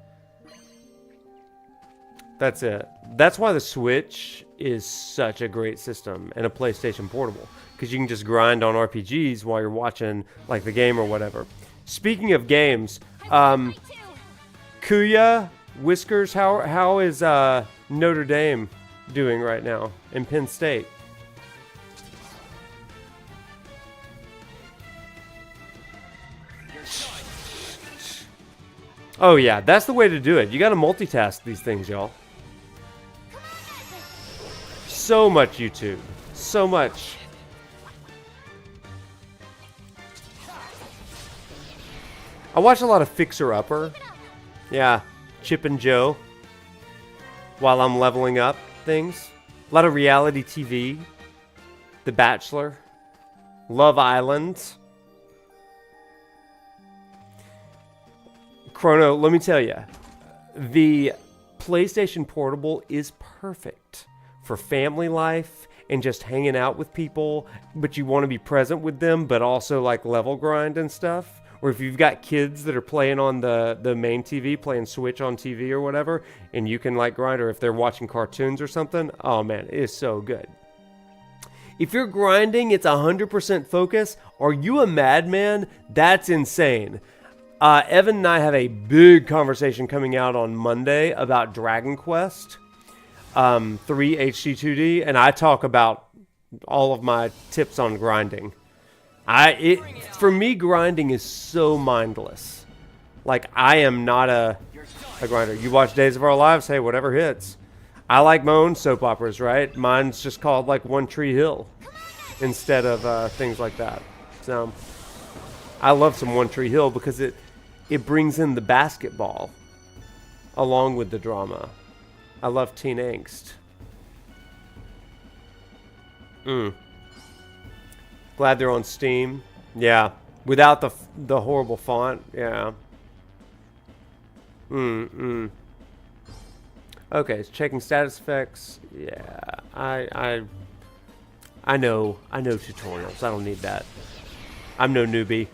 A: That's it. That's why the Switch is such a great system and a PlayStation Portable. Because you can just grind on RPGs while you're watching like the game or whatever. Speaking of games, Kuya, Whiskers, how is Notre Dame doing right now in Penn State? Oh yeah, that's the way to do it. You gotta multitask these things, y'all. So much YouTube. So much. I watch a lot of Fixer Upper. Yeah, Chip and Joe. While I'm leveling up things. A lot of reality TV. The Bachelor. Love Island. Chrono, let me tell you. The PlayStation Portable is perfect for family life and just hanging out with people, but you want to be present with them, but also like level grind and stuff. Or if you've got kids that are playing on the main TV, playing Switch on TV or whatever, and you can like grind, or if they're watching cartoons or something, oh man, it is so good. If you're grinding, it's 100% focus. Are you a madman? That's insane. Evan and I have a big conversation coming out on Monday about Dragon Quest 3 HD2D, and I talk about all of my tips on grinding. For me, grinding is so mindless. Like, I am not a grinder. You watch Days of Our Lives, hey, whatever hits. I like my own soap operas, right? Mine's just called, like, One Tree Hill instead of things like that. So, I love some One Tree Hill because it brings in the basketball along with the drama. I love teen angst. Glad they're on Steam. Yeah. Without the horrible font. Yeah. Okay, so checking status effects. Yeah. I know tutorials. I don't need that. I'm no newbie.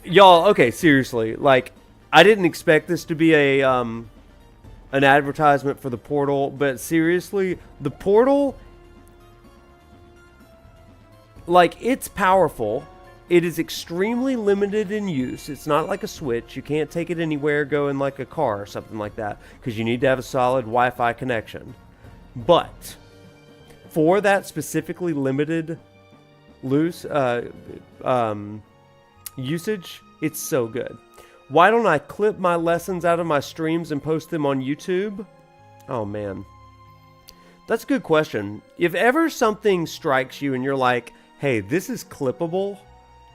A: Y'all, okay, seriously. Like, I didn't expect this to be an advertisement for the Portal, but seriously, the Portal, like, it's powerful. It is extremely limited in use. It's not like a Switch. You can't take it anywhere, go in like a car or something like that, because you need to have a solid Wi-Fi connection. But for that specifically limited usage, it's so good. Why don't I clip my lessons out of my streams and post them on YouTube? Oh man, that's a good question. If ever something strikes you and you're like, hey, this is clippable,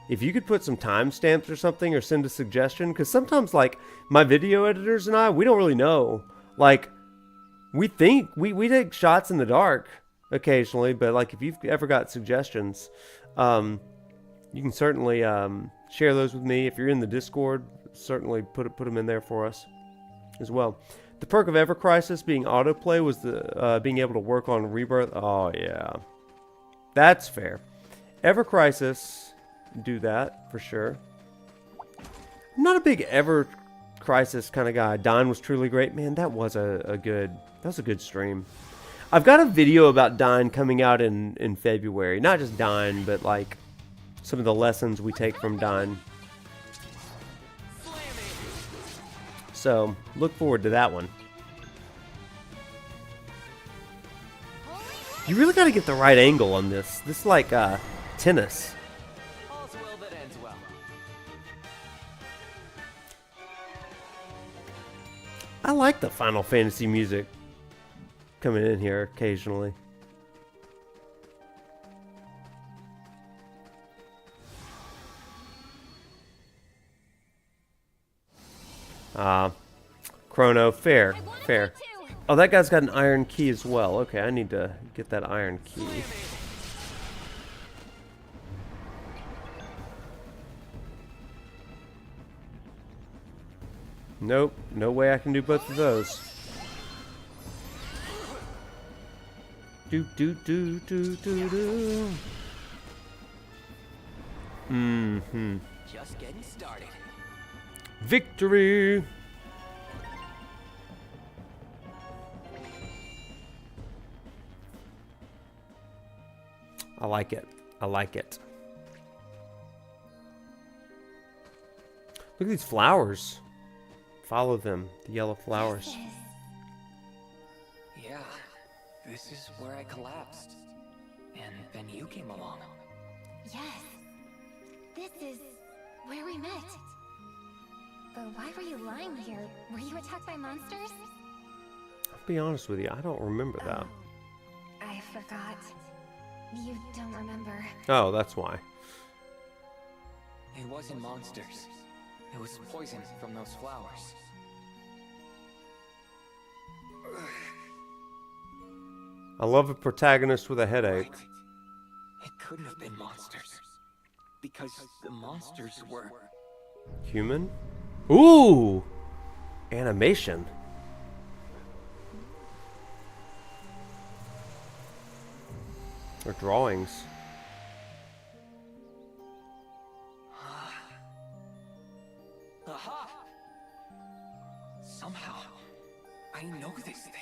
A: if you could put some timestamps or something, or send a suggestion, because sometimes, like, my video editors and I, we don't really know. Like, we think we take shots in the dark occasionally, but like, if you've ever got suggestions, you can certainly share those with me. If you're in the Discord, certainly put them in there for us as well. The perk of Ever Crisis being autoplay was the being able to work on Rebirth. Oh yeah, that's fair. Ever Crisis, do that for sure. I'm not a big Ever Crisis kind of guy. Dine was truly great, man. That was a good stream. I've got a video about Dine coming out in February. Not just Dine, but like some of the lessons we take from Dine. So, look forward to that one. You really got to get the right angle on this. This is like tennis.
C: All's well that ends well.
A: I like the Final Fantasy music coming in here occasionally. Chrono, fair. Oh, that guy's got an iron key as well. Okay, I need to get that iron key. Nope, no way I can do both of those. Do.
C: Just getting started.
A: Victory! I like it. I like it. Look at these flowers. Follow them, the yellow flowers.
C: Yeah, this is where I collapsed. And then you came along.
B: Yes. This is where we met. But why were you lying here? Were you attacked by monsters?
A: I'll be honest with you, I don't remember that.
B: I forgot. You don't remember.
A: Oh, that's why.
C: It wasn't monsters. It was poison from those flowers.
A: I love a protagonist with a headache.
C: Right. It couldn't have been monsters. Because the monsters were...
A: Human? Ooh! Animation. Or drawings.
C: Aha! Somehow, I know this thing.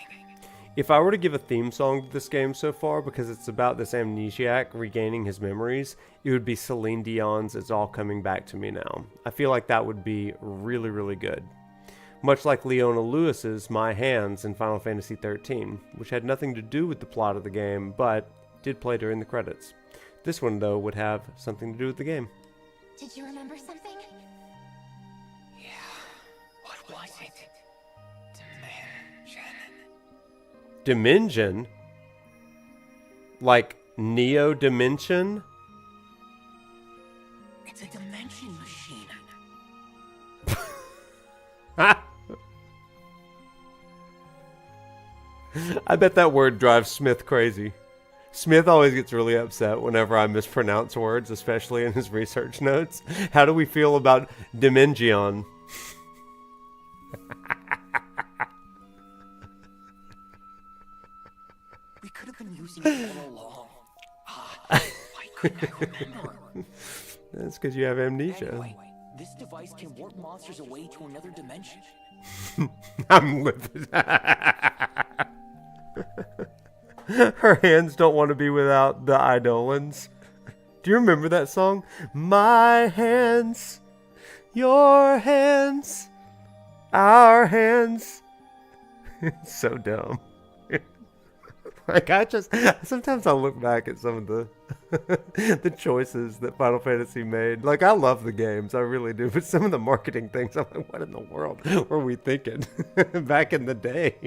A: If I were to give a theme song to this game so far, because it's about this amnesiac regaining his memories, it would be Celine Dion's It's All Coming Back to Me Now. I feel like that would be really, really good. Much like Leona Lewis's My Hands in Final Fantasy XIII, which had nothing to do with the plot of the game, but did play during the credits. This one, though, would have something to do with the game.
B: Did you remember something?
C: Yeah, what was it?
A: Dimension? Like Neo Dimension?
C: It's a dimension machine.
A: I bet that word drives Smith crazy. Smith always gets really upset whenever I mispronounce words, especially in his research notes. How do we feel about Dimension?
C: We could have been using it all along. Why couldn't I remember?
A: That's because you have amnesia.
C: Anyway, this device can warp monsters away to another dimension.
A: I'm livid. Her hands don't want to be without the Eidolons. Do you remember that song? My hands, your hands, our hands. It's so dumb. Like sometimes I look back at some of the the choices that Final Fantasy made. Like, I love the games, I really do, but some of the marketing things, I'm like, what in the world were we thinking back in the day?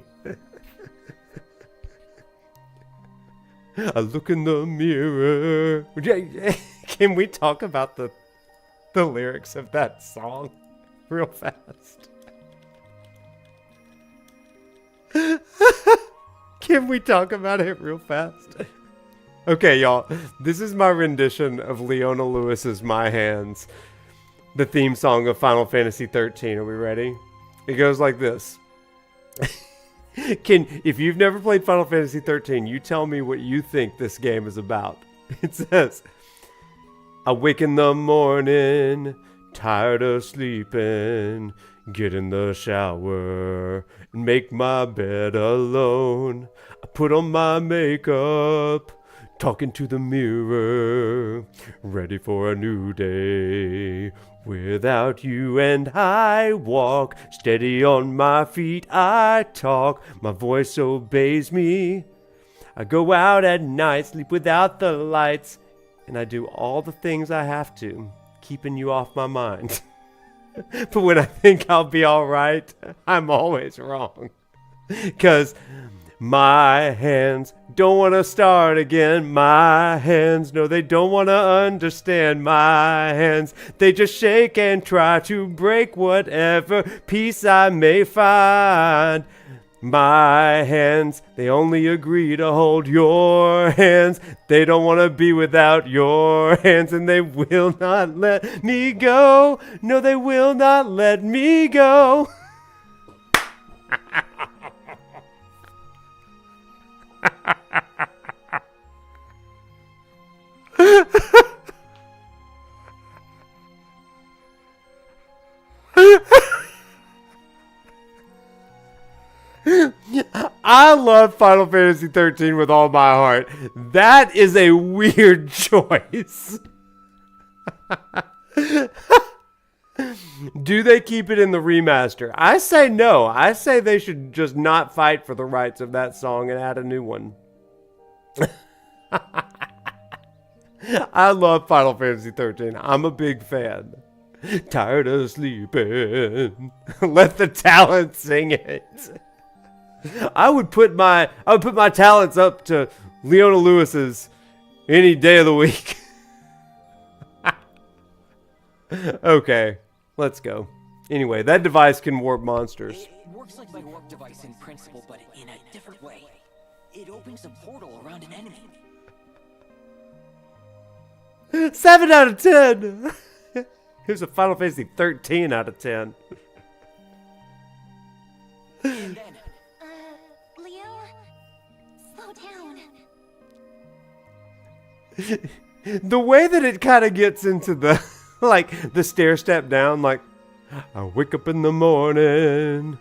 A: I look in the mirror. Can we talk about the lyrics of that song real fast? Can we talk about it real fast? Okay, y'all. This is my rendition of Leona Lewis's My Hands, the theme song of Final Fantasy XIII. Are we ready? It goes like this. If you've never played Final Fantasy XIII, you tell me what you think this game is about. It says, I wake in the morning, tired of sleeping, get in the shower and make my bed alone. I put on my makeup, talking to the mirror, ready for a new day. Without you, and I walk steady on my feet. I talk, my voice obeys me. I go out at night, sleep without the lights, and I do all the things I have to, keeping you off my mind. But when I think I'll be alright, I'm always wrong. 'Cause my hands don't want to start again. My hands, no, they don't want to understand. My hands, they just shake and try to break whatever peace I may find. My hands, they only agree to hold your hands. They don't want to be without your hands, and they will not let me go. No, they will not let me go. I love Final Fantasy 13 with all my heart. That is a weird choice. Do they keep it in the remaster? I say no. I say they should just not fight for the rights of that song and add a new one. I love Final Fantasy 13. I'm a big fan. Tired of sleeping. Let the talent sing it. I would put my talents up to Leona Lewis's any day of the week. Okay, let's go. Anyway, that device can warp monsters.
C: It works like my warp device in principle, but in a different way. It opens a portal around an enemy.
A: 7 out of 10. Here's a Final Fantasy 13 out of 10.
C: And then,
B: Leo? Slow down.
A: The way that it kind of gets into the, like, the stair step down, like, I wake up in the morning,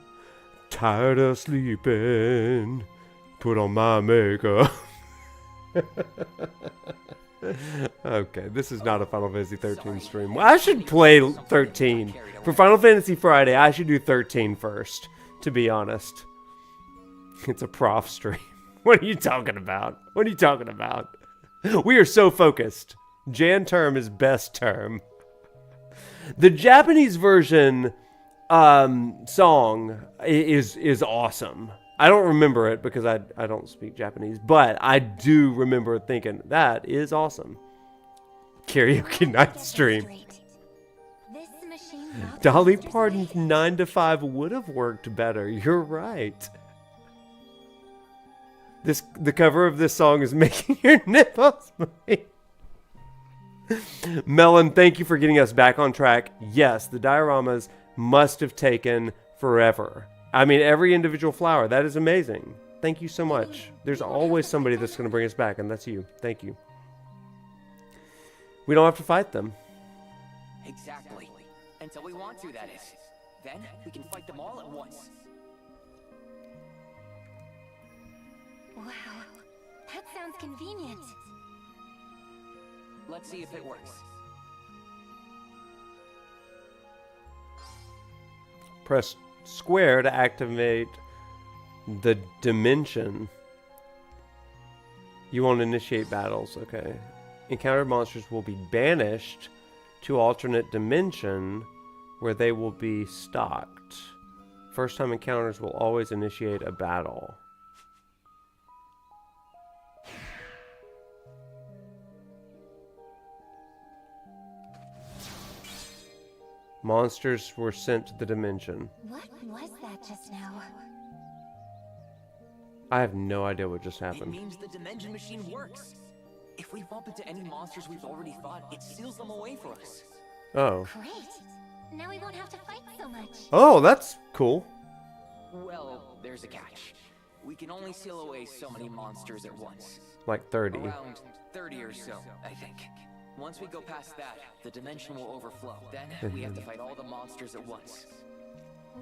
A: tired of sleeping, put on my makeup. Okay, this is not a Final Fantasy 13 stream. Well, I should play 13. For Final Fantasy Friday, I should do 13 first, to be honest. It's a prof stream. What are you talking about? What are you talking about? We are so focused. Jan term is best term. The Japanese version song is awesome. I don't remember it because I don't speak Japanese, but I do remember thinking that is awesome. Karaoke night stream.
B: This machine routes
A: Dolly
B: monsters
A: Parton's
B: away.
A: 9 to 5 would have worked better. You're right. The cover of this song is making your nipples bleed. Melon, thank you for getting us back on track. Yes, the dioramas must have taken forever. I mean, every individual flower. That is amazing. Thank you so much. There's always somebody that's going to bring us back, and that's you. Thank you. We don't have to fight them.
C: exactly. Until we want to, that is. Then, we can fight them all at once.
B: Wow, that sounds convenient.
C: Let's see if it works.
A: Press square to activate the dimension. You won't initiate battles, okay. Encountered monsters will be banished to alternate dimension where they will be stocked. First time encounters will always initiate a battle. Monsters were sent to the dimension.
B: What was that just now?
A: I have no idea what just
C: It
A: happened.
C: means the dimension machine works. If we bump into any monsters we've already fought, it seals them away for us.
A: Oh.
B: Great. Now we won't have to fight so much.
A: Oh, that's cool.
C: Well, there's a catch. We can only seal away so many monsters at once.
A: Like 30.
C: Around 30 or so, I think. Once we go past that, the dimension will overflow. Then we have to fight all the monsters at once.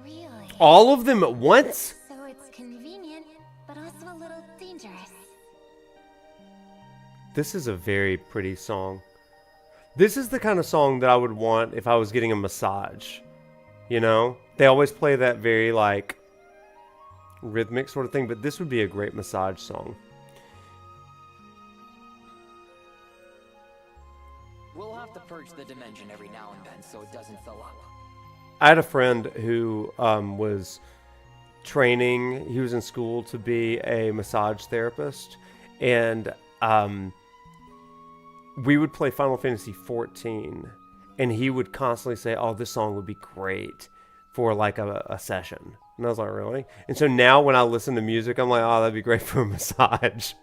B: Really?
A: All of them at once?
B: So it's convenient, but also a little dangerous.
A: This is a very pretty song. This is the kind of song that I would want if I was getting a massage. You know? They always play that very, like, rhythmic sort of thing, but this would be a great massage song.
C: We'll have to purge the dimension every now and then so it doesn't fill up.
A: I had a friend who was training. He was in school to be a massage therapist, and we would play Final Fantasy 14, and he would constantly say, "Oh, this song would be great for like a session." And I was like, "Really?" And so now when I listen to music, I'm like, "Oh, that'd be great for a massage."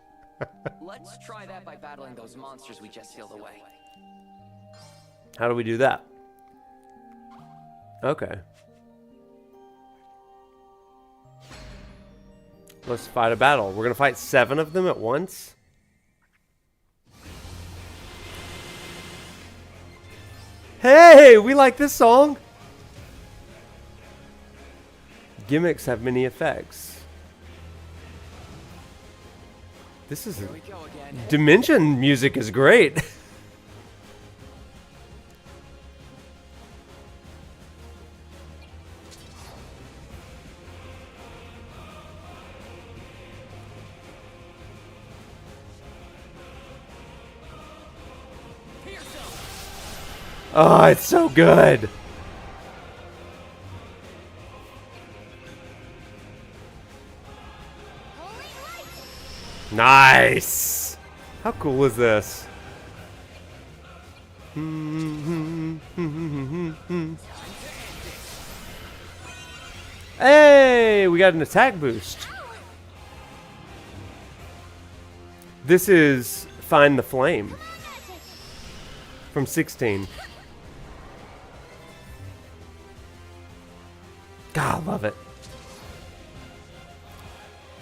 C: Let's try that by battling those monsters we just sealed away.
A: How do we do that? Okay. Let's fight a battle. We're gonna fight 7 of them at once. Hey, we like this song. Gimmicks have many effects. This is
C: Here we go again.
A: Dimension music is great. Oh, it's so good. Nice. How cool is this? Hey, we got an attack boost. This is Find the Flame from 16. God, I love it.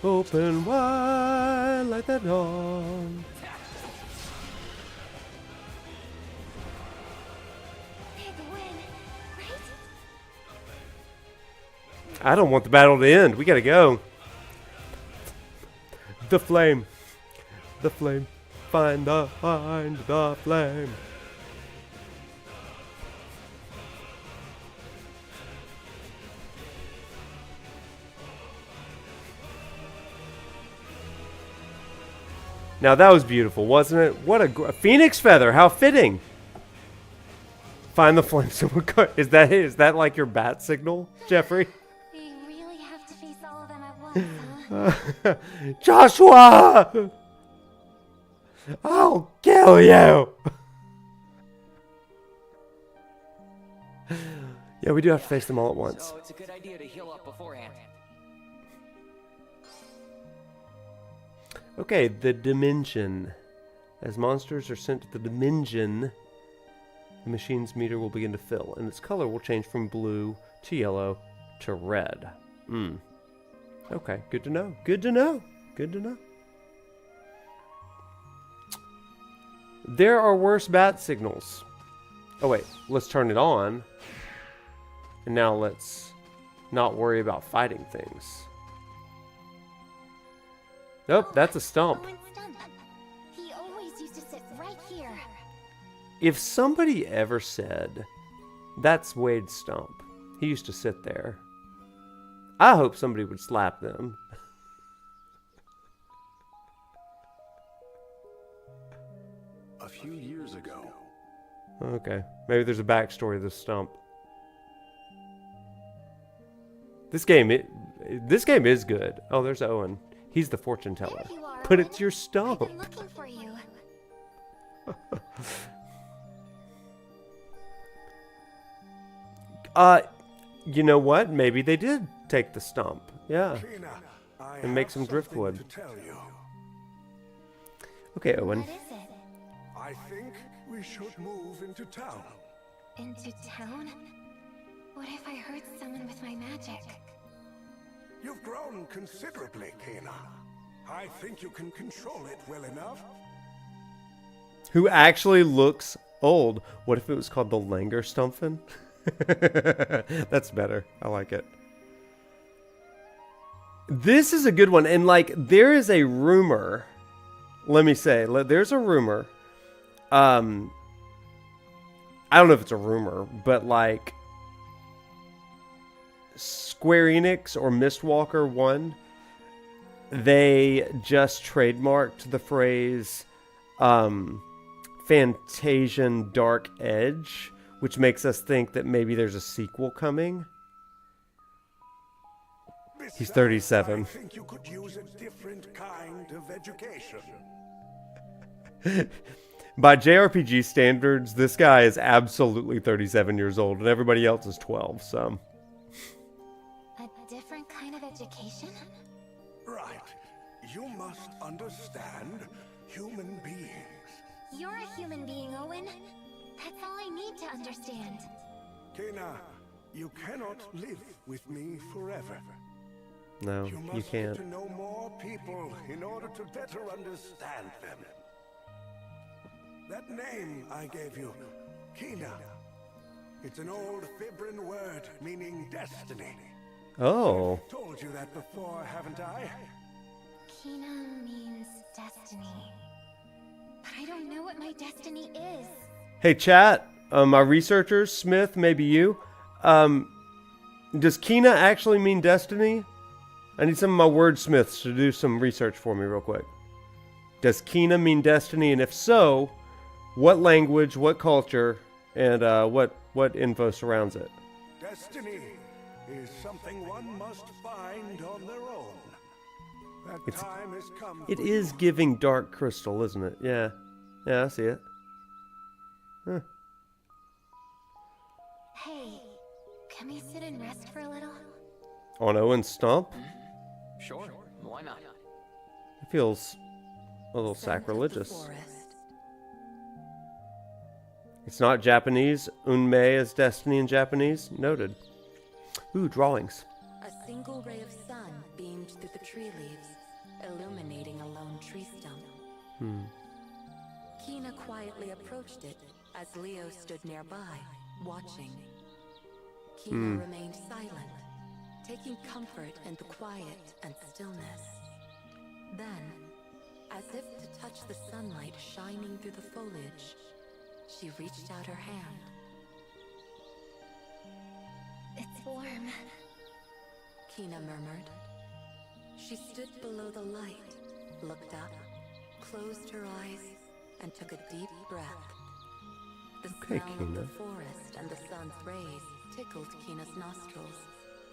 A: Open wide like the dawn.
B: Big win, right?
A: I don't want the battle to end. We gotta go. The flame. The flame. Find the flame. Now that was beautiful, wasn't it? What a phoenix feather! How fitting. Find the flame. Is that like your bat signal, Jeffrey?
B: We really have to face all of them at once, huh?
A: Joshua! I'll kill you. Yeah, we do have to face them all at once.
C: So it's a good idea to heal up beforehand.
A: Okay, the dimension. As monsters are sent to the dimension, the machine's meter will begin to fill, and its color will change from blue to yellow to red. Okay, good to know. Good to know. Good to know. There are worse bat signals. Oh wait, let's turn it on. And now let's not worry about fighting things. Nope, that's a stump.
B: Owen Stump. He always used to sit right here.
A: If somebody ever said, that's Wade's stump, he used to sit there, I hope somebody would slap them.
E: A few years ago.
A: Okay, maybe there's a backstory to this stump. This game is good. Oh, there's Owen. He's the fortune teller.
B: There you are,
A: But
B: Owen.
A: it's your stump.
B: I've been looking for you.
A: You know what? Maybe they did take the stump. Yeah.
E: Kena, I
A: And make
E: have
A: some
E: something
A: driftwood.
E: to tell you.
A: Okay, Owen.
B: What is it?
E: I think we should move into town.
B: Into town? What if I hurt someone with my magic?
E: You've grown considerably, Kena. I think you can control it well enough.
A: Who actually looks old. What if it was called the Langer Stumpfin? That's better. I like it. This is a good one. And like, there is a rumor. Let me say, there's a rumor. I don't know if it's a rumor, but like Square Enix or Mistwalker 1, they just trademarked the phrase Fantasian Dark Edge, which makes us think that maybe there's a sequel coming. He's 37.
E: I think you could use a different kind of education.
A: By JRPG standards, this guy is absolutely 37 years old, and everybody else is 12, so...
B: A different kind of education?
E: Right. You must understand human beings.
B: You're a human being, Owen. That's all I need to understand.
E: Kena, you cannot live with me forever.
A: No,
E: You must
A: you can't.
E: get to know more people in order to better understand them. That name I gave you, Kena. It's an old Fibrin word meaning destiny.
A: Oh.
E: Told you that before, haven't I?
B: Kina means destiny. But I don't know what my destiny is.
A: Hey, chat. My researchers, Smith, maybe you. Does Kina actually mean destiny? I need some of my wordsmiths to do some research for me real quick. Does Kina mean destiny? And if so, what language, what culture, and what info surrounds it?
E: Destiny is something one must find on their own. That time has come.
A: It is giving Dark Crystal, isn't it? Yeah. Yeah, I see it. Huh.
B: Hey, can we sit and rest for a little?
A: On Owen's stump?
C: Sure, why not?
A: It feels a little sacrilegious. It's not Japanese. Unmei is destiny in Japanese. Noted. Ooh, drawings.
F: A single ray of sun beamed through the tree leaves, illuminating a lone tree stump. Kina quietly approached it as Leo stood nearby, watching. Kina remained silent, taking comfort in the quiet and stillness. Then, as if to touch the sunlight shining through the foliage, she reached out her hand.
B: It's warm.
F: Kina murmured. She stood below the light, looked up, closed her eyes, and took a deep breath. The smell of the forest and the sun's rays tickled Kina's nostrils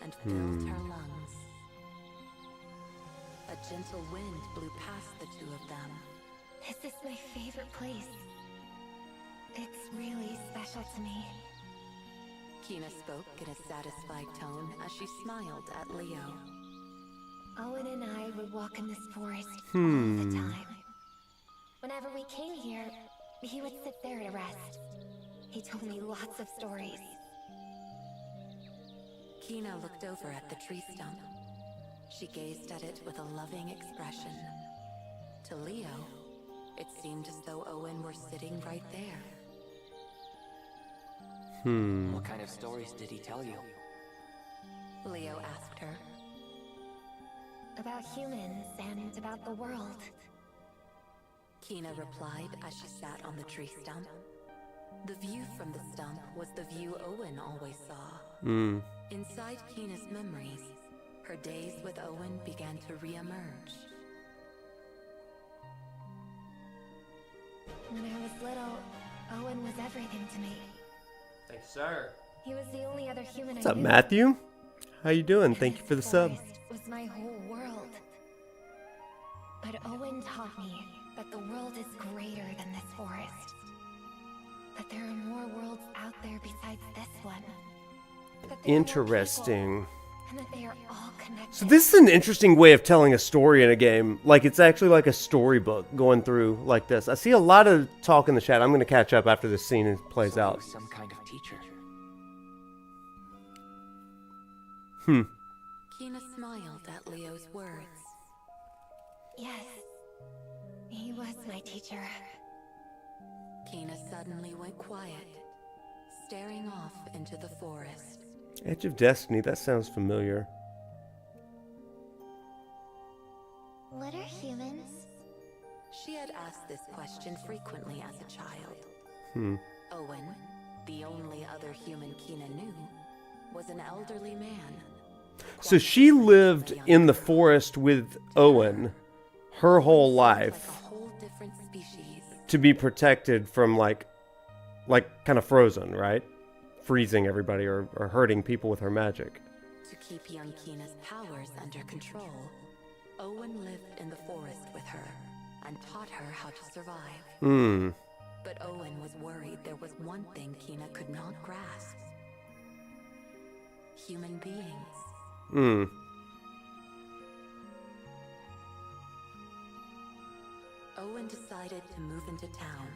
F: and filled her lungs. A gentle wind blew past the two of them.
B: This is my favorite place. It's really special to me.
F: Kina spoke in a satisfied tone as she smiled at Leo.
B: Owen and I would walk in this forest all the time. Whenever we came here, he would sit there to rest. He told me lots of stories.
F: Kina looked over at the tree stump. She gazed at it with a loving expression. To Leo, it seemed as though Owen were sitting right there.
C: What kind of stories did he tell you?
F: Leo asked her.
B: About humans and about the world.
F: Kina replied as she sat on the tree stump. The view from the stump was the view Owen always saw. Inside Kina's memories, her days with Owen began to re-emerge.
B: When I was little, Owen was everything to me.
A: Thanks, sir.
B: He was the only other human
A: What's
B: I
A: up,
B: knew.
A: Matthew? How you doing?
B: And
A: Thank you
B: this
A: for the sub.
B: forest was my whole world. But Owen taught me that the world is greater than this forest. That there are more worlds out there besides this one. That there are more
A: Interesting.
B: people, and that they are all connected.
A: So this is an interesting way of telling a story in a game. Like, it's actually like a storybook going through like this. I see a lot of talk in the chat. I'm going to catch up after this scene plays
C: So he
A: out.
C: was some kind of teacher.
F: Kina smiled at Leo's words.
B: Yes, he was my teacher.
F: Kina suddenly went quiet, staring off into the forest.
A: Edge of Destiny, that sounds familiar.
B: What are humans?
F: She had asked this question frequently as a child. Owen, the only other human Kina knew, was an elderly man.
A: So she lived in the forest with Owen her whole
F: Like
A: life.
F: a whole different species.
A: to be protected from like kind of frozen, right? Freezing everybody or hurting people with her magic.
F: To keep young Kina's powers under control, Owen lived in the forest with her and taught her how to survive. But Owen was worried there was one thing Kina could not grasp. Human beings. Owen decided to move into town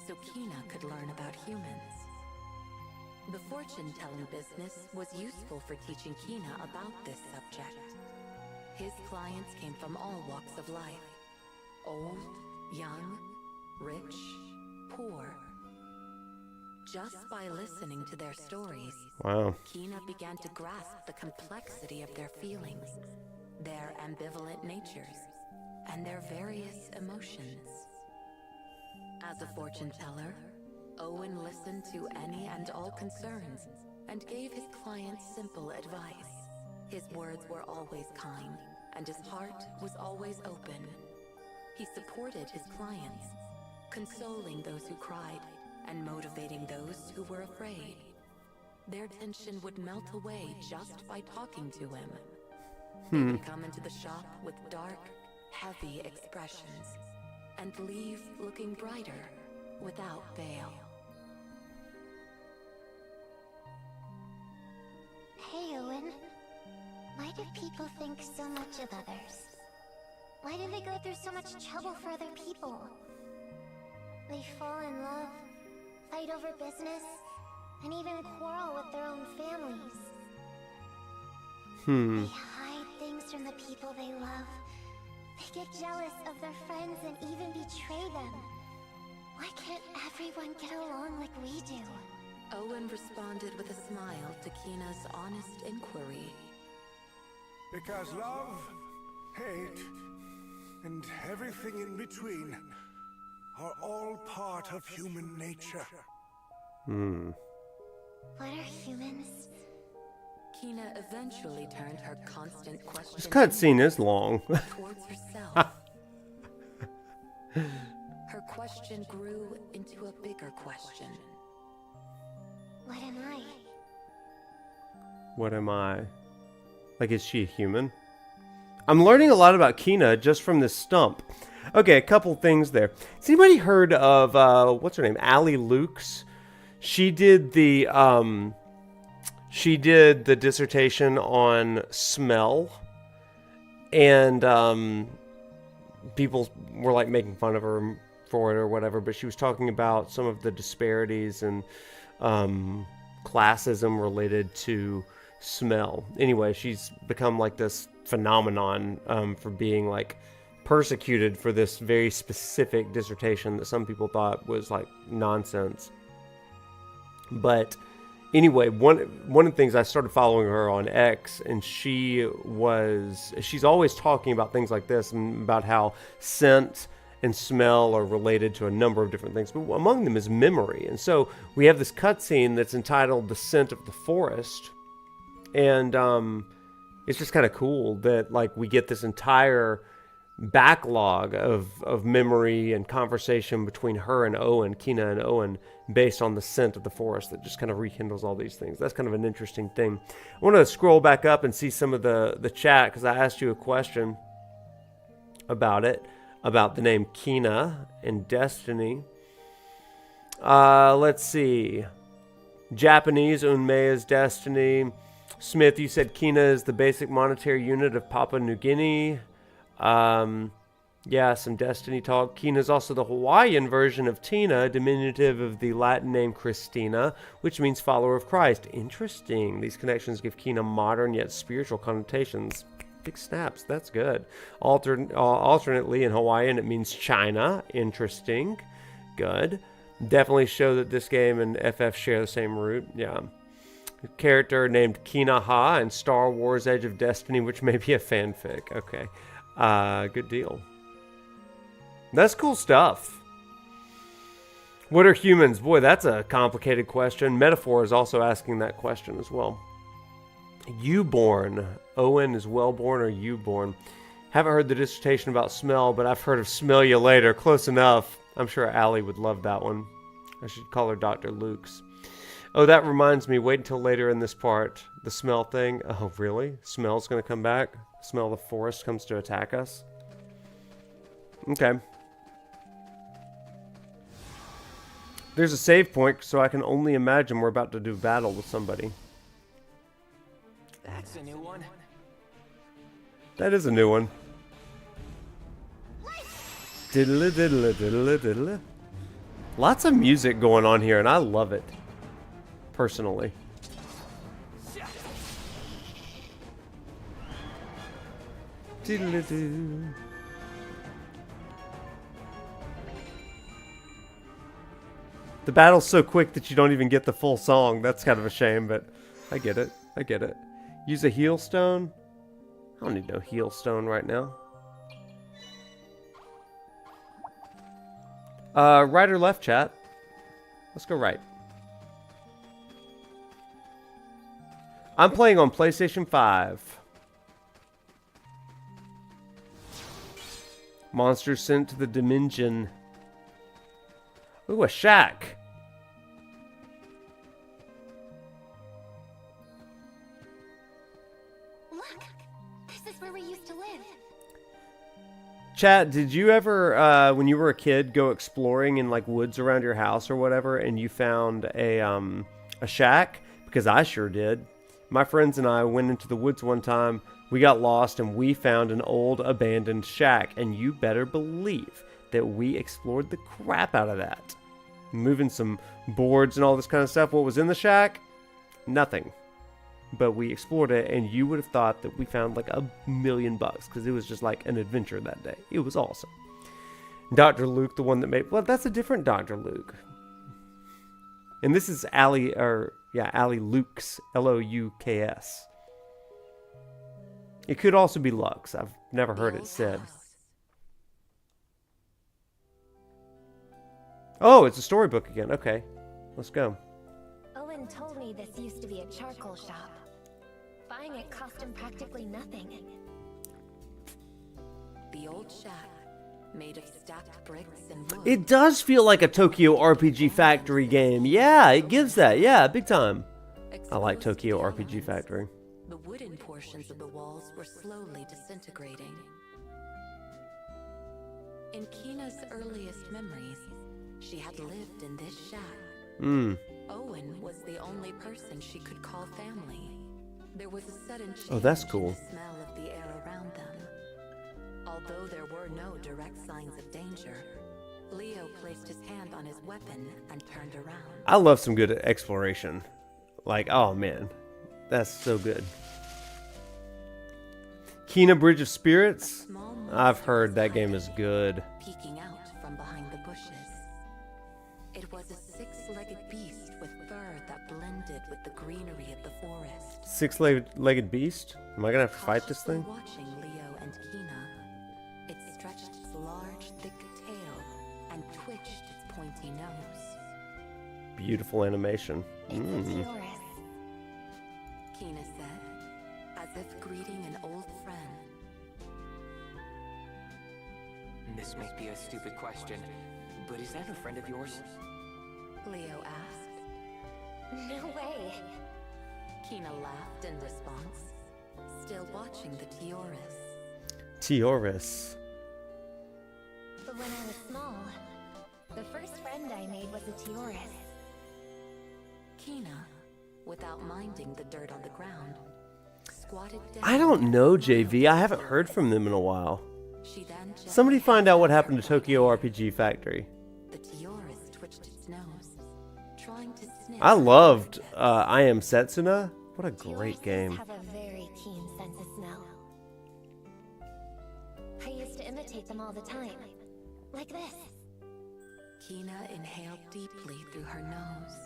F: so Kina could learn about humans. The fortune-telling business was useful for teaching Kina about this subject. His clients came from all walks of life. Old, young, rich, poor. Just by listening to their stories,
A: Wow.
F: Kina began to grasp the complexity of their feelings, their ambivalent natures, and their various emotions. As a fortune teller, Owen listened to any and all concerns and gave his clients simple advice. His words were always kind, and his heart was always open. He supported his clients, consoling those who cried and motivating those who were afraid. Their tension would melt away just by talking to him. They would come into the shop with dark, heavy expressions and leave looking brighter without fail.
B: Hey, Owen. Why do people think so much of others? Why do they go through so much trouble for other people? They fall in love, fight over business, and even quarrel with their own families. They hide things from the people they love. They get jealous of their friends and even betray them. Why can't everyone get along like we do?
F: Owen responded with a smile to Kina's honest inquiry.
E: Because love, hate, and everything in between are all part of human nature.
B: What are humans?
F: Kina eventually turned her constant question
A: This cutscene is long.
F: towards herself. Her question grew into a bigger question.
B: What am I?
A: What am I? Like, is she a human? I'm learning a lot about Kina just from this stump. Okay, a couple things there. Has anybody heard of, what's her name? Allie Lukes? She did the dissertation on smell. And, people were, like, making fun of her for it or whatever. But she was talking about some of the disparities and, classism related to smell. Anyway, she's become like this phenomenon for being like persecuted for this very specific dissertation that some people thought was like nonsense. But anyway, one of the things, I started following her on X, and she's always talking about things like this and about how scent and smell are related to a number of different things, but among them is memory. And so we have this cutscene that's entitled "The Scent of the Forest," and it's just kind of cool that like we get this entire backlog of memory and conversation between her and Owen, Kina and Owen, based on the scent of the forest that just kind of rekindles all these things. That's kind of an interesting thing. I want to scroll back up and see some of the chat, because I asked you a question about it, about the name Kina in Destiny. Let's see. Japanese, Unmei is Destiny. Smith, you said Kina is the basic monetary unit of Papua New Guinea. Yeah, some Destiny talk. Kina is also the Hawaiian version of Tina, diminutive of the Latin name Christina, which means follower of Christ. Interesting. These connections give Kina modern yet spiritual connotations. Big snaps. That's good. Alternately, in Hawaiian, it means China. Interesting. Good. Definitely show that this game and FF share the same root. Yeah. A character named Kina Ha in Star Wars Edge of Destiny, which may be a fanfic. Okay. Good deal. That's cool stuff. What are humans? Boy, that's a complicated question. Metaphor is also asking that question as well. You-born. Owen is well-born or you-born? Haven't heard the dissertation about smell, but I've heard of smell you later. Close enough. I'm sure Allie would love that one. I should call her Dr. Luke's. Oh, that reminds me. Wait until later in this part. The smell thing. Oh, really? Smell's going to come back? Smell of the forest comes to attack us? Okay. There's a save point, so I can only imagine we're about to do battle with somebody.
C: That's a new one.
A: That is a new one. Diddle diddle diddle diddle. Lots of music going on here, and I love it. Personally. Diddle doo. The battle's so quick that you don't even get the full song. That's kind of a shame, but I get it. I get it. Use a heal stone. I don't need no heal stone right now. Right or left, chat? Let's go right. I'm playing on PlayStation 5. Monsters sent to the dimension. Ooh, a shack.
B: Look, this is where we used to live.
A: Chat, did you ever, when you were a kid, go exploring in like woods around your house or whatever, and you found a shack? Because I sure did. My friends and I went into the woods one time. We got lost and we found an old abandoned shack, and you better believe that we explored the crap out of that. Moving some boards and all this kind of stuff. What was in the shack? Nothing. But we explored it, and you would have thought that we found like $1 million because it was just like an adventure that day. It was awesome. Dr. Luke, the one that made... Well, that's a different Dr. Luke. And this is Allie, Allie Lukes. L-O-U-K-S. It could also be Lux. I've never heard it said. Oh, it's a storybook again. Okay, let's go.
B: Owen told me this used to be a charcoal shop. Buying it cost him practically nothing.
F: The old shack, made of stacked bricks and wood.
A: It does feel like a Tokyo RPG Factory game. Yeah, it gives that. Yeah, big time. I like Tokyo RPG Factory.
F: The wooden portions of the walls were slowly disintegrating. In Kina's earliest memories, she had lived in this shack. Owen was the only person she could call family. There was a sudden change
A: that's cool.
F: in the smell of the air around them. Although there were no direct signs of danger, Leo placed his hand on his weapon and turned around.
A: I love some good exploration. Like, oh man, that's so good. Kina Bridge of Spirits? I've heard that game is good.
F: Peeking out from behind the bushes. It was a six-legged beast with fur that blended with the greenery of the forest.
A: Six-legged beast? Am I gonna have to fight this thing?
F: Watching Leo and Kina, it stretched its large, thick tail and twitched its pointy nose.
A: Beautiful animation.
B: Yours.
F: Kina said, as if greeting an old friend.
C: This might be a stupid question, but is that a friend of yours?
F: Leo asked.
B: No way.
F: Kina laughed in response, still watching the Tioris.
A: Tioris.
B: But when I was small, the first friend I made was a Tioris.
F: Kina, without minding the dirt on the ground, squatted down.
A: I don't know, JV. I haven't heard from them in a while.
F: She then
A: Somebody find out what happened to Tokyo RPG Factory.
F: The Tioris twitched its nose, trying to sniff.
A: I loved I Am Setsuna. What a great
B: Tiorises
A: game.
B: have a very keen sense of smell. I used to imitate them all the time. Like this.
F: Kina inhaled deeply through her nose.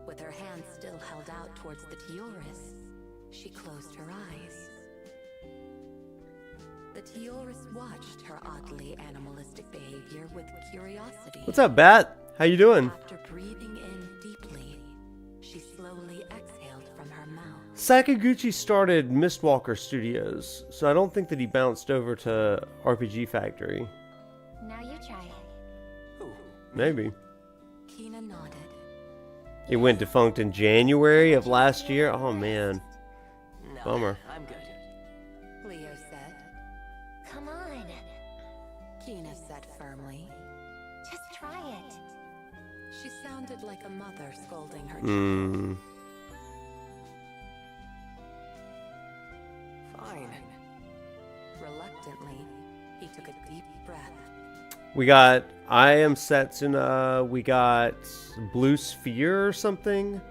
F: With her hand still held out towards the Tioris, she closed her eyes. The Tioris watched her oddly animalistic behavior with curiosity.
A: What's up, Bat? How you doing?
F: After breathing in deeply, she slowly exhaled from her mouth.
A: Sakaguchi started Mistwalker Studios, so I don't think that he bounced over to RPG Factory.
B: Now you try.
A: Maybe.
F: Kina nodded.
A: It went defunct in January of last year. Oh man,
C: No,
A: bummer.
C: I'm good.
F: Leo said.
B: Come on,
F: Kina said firmly.
B: just try it.
F: She sounded like a mother scolding her child.
A: Hmm.
C: Fine.
F: Reluctantly, he took a deep breath.
A: We got I Am Setsuna. We got Blue Sphere or something.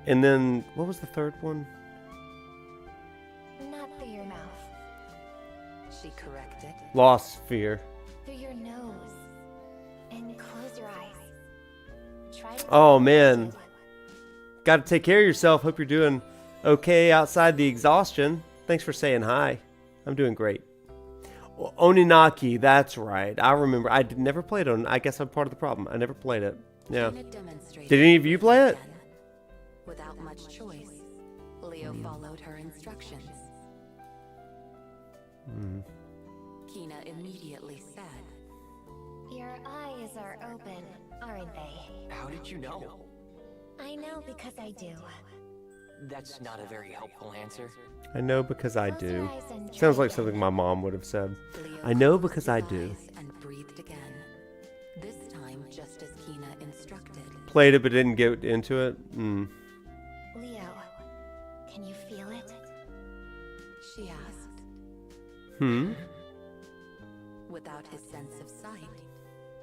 A: And then what was the third one?
B: Not through your mouth,
F: She corrected.
A: Lost Sphere.
B: through your nose. And close your eyes. Try to
A: Oh man, got to take care of yourself. Hope you're doing okay outside the exhaustion. Thanks for saying hi. I'm doing great. Oninaki, that's right. I remember. I never played on. I guess I'm part of the problem. I never played it. Yeah.
F: Kina demonstrated
A: Did any of you play it?
F: again. Without much choice, Leo followed her instructions. Kina immediately said,
B: Your eyes are open, aren't they?
C: How did you know?
B: I know because I do.
C: That's not a very helpful answer.
A: I know because I
B: Close your
A: do.
B: eyes and
A: Sounds
B: try
A: like something
B: again.
A: my mom would have said.
F: Leo
A: I know
F: closed
A: because
F: his
A: I do.
F: eyes and breathed again. This time, just as Kina instructed.
A: Played it but didn't get into it.
B: Leo, can you feel it?
F: She asked. Without his sense of sight,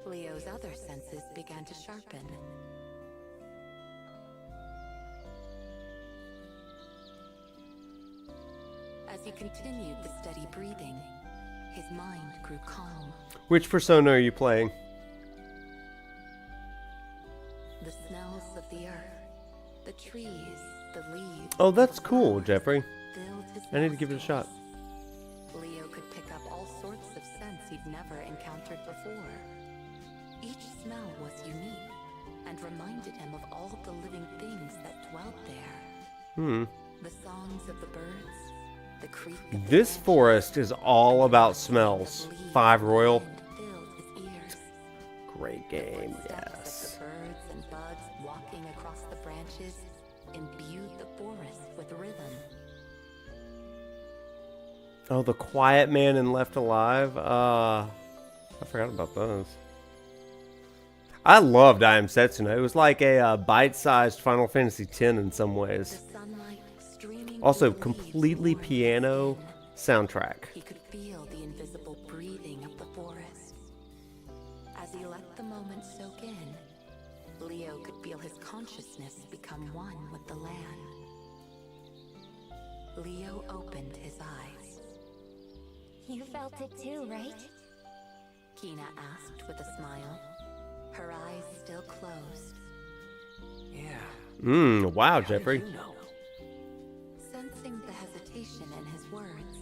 F: Leo's other senses began to sharpen. As he continued the steady breathing, his mind grew calm.
A: Which persona are you playing?
F: The smells of the earth, the trees, the leaves.
A: Oh, that's cool, Jeffrey.
F: filled his
A: I need to give it a shot.
F: nostrils. Leo could pick up all sorts of scents he'd never encountered before. Each smell was unique and reminded him of all the living things that dwelt there. The songs of the birds, the creak of the
A: This
F: branches,
A: forest is all about smells.
F: of leaves
A: 5 Royal.
F: and filled his ears.
A: Great game,
F: Footsteps
A: yes.
F: of the birds and buds walking across the branches imbued the forest with rhythm.
A: Oh, the Quiet Man and Left Alive. I forgot about those. I loved I Am Setsuna. It was like a bite-sized Final Fantasy X in some
F: The
A: ways.
F: sunlight streaming
A: Also,
F: through the leaves
A: completely
F: warmed his
A: piano
F: skin.
A: soundtrack.
F: He could feel the invisible breathing of the forest. As he let the moment soak in, Leo could feel his consciousness become one with the land. Leo opened his eyes.
B: You felt it too, right?
F: Kina asked with a smile, her eyes still closed.
C: Yeah.
A: Wow,
C: How did
A: Jeffrey.
C: you know?
F: Sensing the hesitation in his words,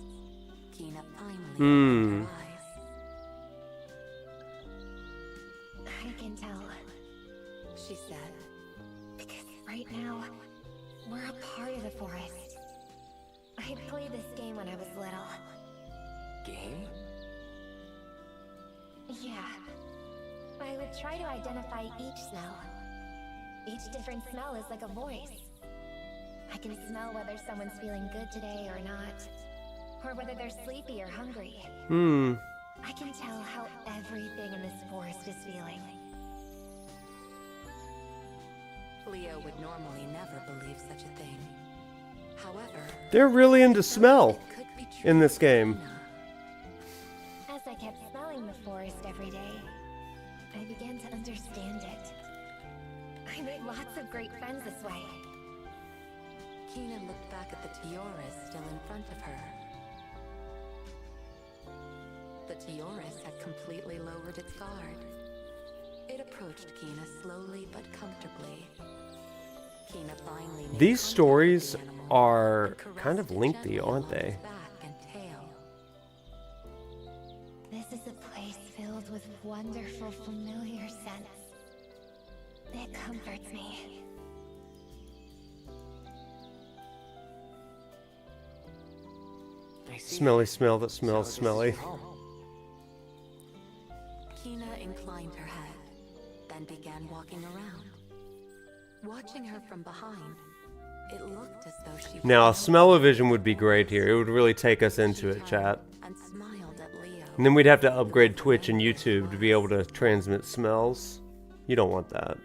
F: Kina finally
A: Hmm.
F: opened her eyes.
B: I can tell.
F: She said,
B: Because right now, we're a part of the forest. I played this game when I was little.
C: Game?
B: Yeah. I would try to identify each smell. Each different smell is like a voice. I can smell whether someone's feeling good today or not. Or whether they're sleepy or hungry. I can tell how everything in this forest is feeling.
F: Leo would normally never believe such a thing. However,
A: They're really into smell
F: it could be true
A: in this
F: for
A: game.
F: Kina.
B: As I kept smelling the forest every day, I began to understand it. I made lots of great friends this way.
F: Kina looked back at the Tioris still in front of her. The Tioris had completely lowered its guard. It approached Kina slowly but comfortably. Kina finally made
A: These
F: contact
A: stories
F: with the animal
A: are
F: and caressed
A: kind of
F: it
A: lengthy,
F: gently
A: aren't
F: along
A: they?
F: its back and tail.
B: This is a place filled with wonderful, familiar scents. It comforts me.
C: I see.
A: Smelly smell that
C: So
A: smells
C: this is
A: smelly.
C: your home.
F: Kina inclined her head. walking around. Watching her from behind, it looked as though she
A: Now, smell-o-vision would be great here. It would really take us into it, chat.
F: and smiled at Leo.
A: And then we'd have to upgrade Twitch and YouTube to be able to transmit smells. You don't want that.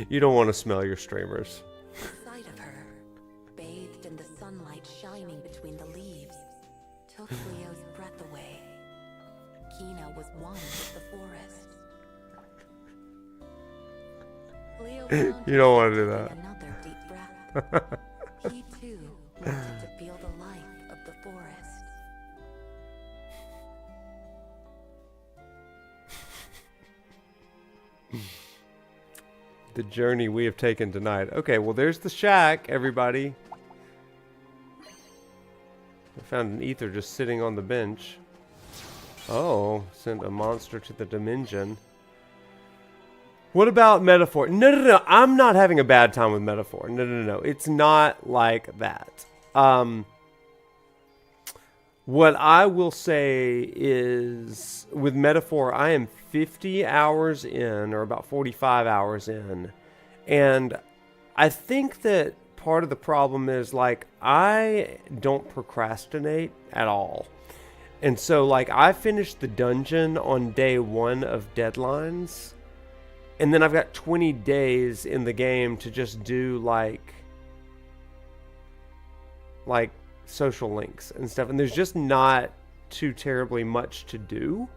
A: You don't want to smell your streamers.
F: The sight of her, bathed in the sunlight shining between the leaves, took Leo's breath away. Kina was one with the forest. Leo found
A: You don't want to do
F: himself
A: that.
F: taking another deep breath. He too wanted to feel the life of the forest.
A: The journey we have taken tonight. Okay, well, there's the shack, everybody. I found an ether just sitting on the bench. Oh, sent a monster to the dimension. What about Metaphor? No, no, no. I'm not having a bad time with Metaphor. No, no, no. It's not like that. What I will say is, with Metaphor, I am 50 hours in, or about 45 hours in. And I think that part of the problem is, like, I don't procrastinate at all. And so, like, I finished the dungeon on day 1 of deadlines. And then I've got 20 days in the game to just do, like social links and stuff. And there's just not too terribly much to do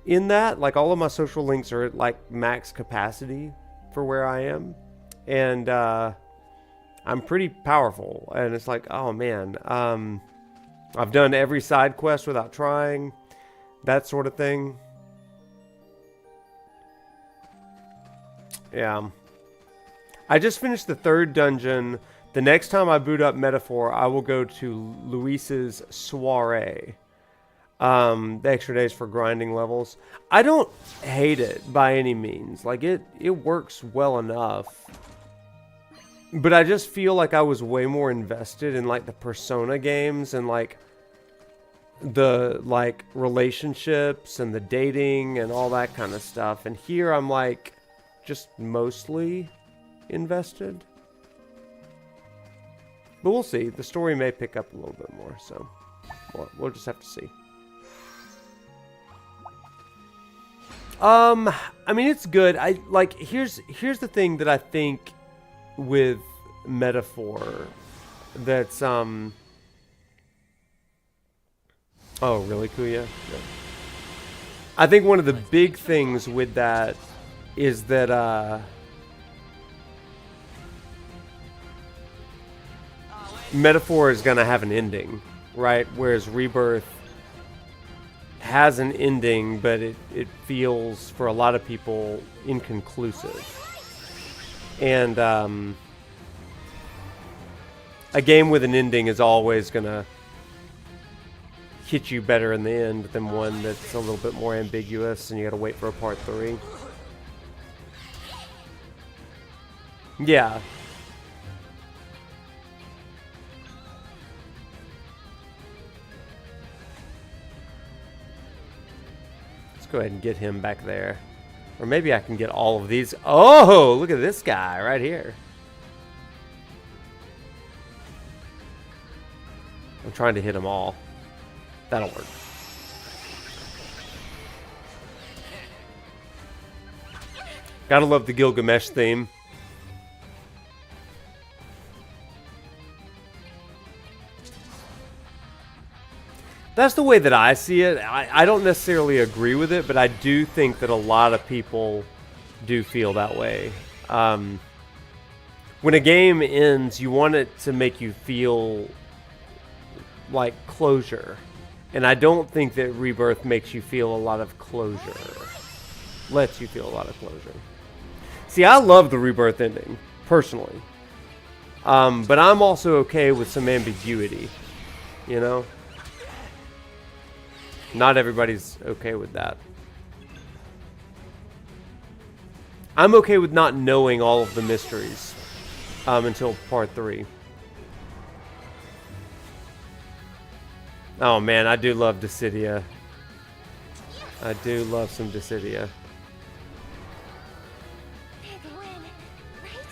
A: in that. Like, all of my social links are at, like, max capacity for where I am. And I'm pretty powerful. And it's like, oh, man. I've done every side quest without trying. That sort of thing. Yeah. I just finished the 3rd dungeon. The next time I boot up Metaphor, I will go to Luis's Soiree. The extra days for grinding levels. I don't hate it by any means. Like, it works well enough. But I just feel like I was way more invested in, like, the Persona games and, like, the, like, relationships and the dating and all that kind of stuff. And here I'm, like, just mostly invested. But we'll see. The story may pick up a little bit more, so we'll just have to see. I mean, it's good. Here's the thing that I think with Metaphor that's oh, really, Kuya? Yeah. I think one of the big things with that is that Metaphor is gonna have an ending, right? Whereas Rebirth has an ending, but it feels, for a lot of people, inconclusive. And a game with an ending is always gonna hit you better in the end than one that's a little bit more ambiguous and you gotta wait for a part 3. Yeah. Let's go ahead and get him back there. Or maybe I can get all of these. Oh, look at this guy right here. I'm trying to hit them all. That'll work. Gotta love the Gilgamesh theme. That's the way that I see it. I don't necessarily agree with it, but I do think that a lot of people do feel that way. When a game ends, you want it to make you feel like closure. And I don't think that Rebirth makes you feel a lot of closure. Lets you feel a lot of closure. See, I love the Rebirth ending, personally. But I'm also okay with some ambiguity, you know? Not everybody's okay with that. I'm okay with not knowing all of the mysteries until part 3. Oh man, I do love Dissidia. I do love some Dissidia.
B: Big win, right?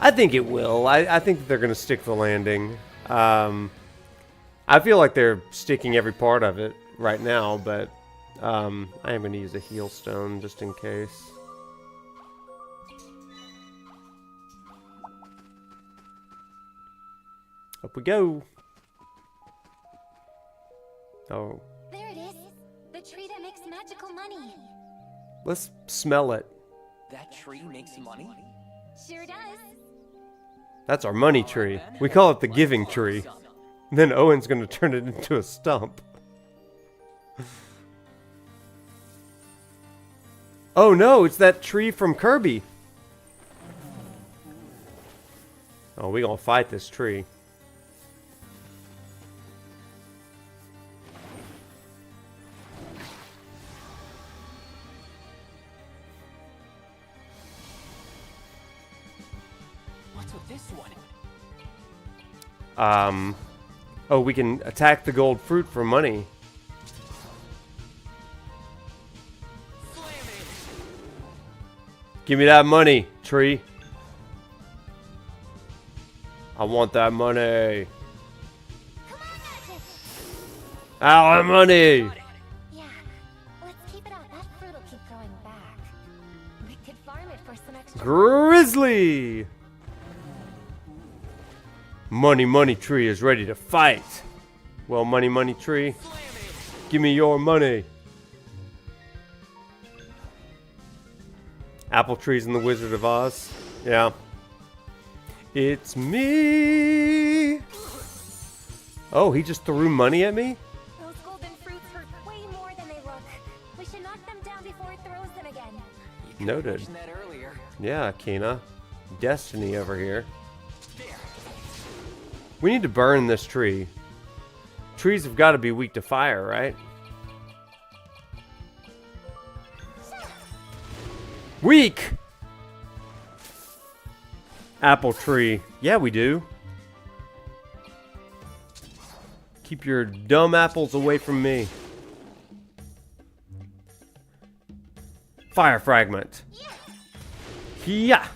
A: I think it will. I think that they're going to stick the landing. I feel like they're sticking every part of it right now, but I am going to use a heal stone just in case. Up we go. Oh.
B: There it is. The tree that makes magical money.
A: Let's smell it.
C: That tree makes money?
B: Sure does.
A: That's our money tree. We call it the giving tree. Then Owen's going to turn it into a stump. Oh no, it's that tree from Kirby. Oh, we gonna fight this tree.
C: What's with this one?
A: Oh, we can attack the gold fruit for money. Give me that money, tree. I want that money.
B: Come on, Magic.
A: Our money.
B: Yeah, let's keep it up. That fruit will keep growing back. We could farm it for some extra.
A: Grizzly. Money, money tree is ready to fight. Well, money, money tree, give me your money. Apple trees in the Wizard of Oz. Yeah. It's me. Oh, he just threw money at me?
B: Those golden fruits hurt way more than they look. We should knock them down before it throws them again.
A: Noted.
C: Mentioned that earlier.
A: Yeah, Kina. Destiny over here. We need to burn this tree. Trees have got to be weak to fire, right? Weak! Apple tree. Yeah, we do. Keep your dumb apples away from me. Fire fragment. Yeah.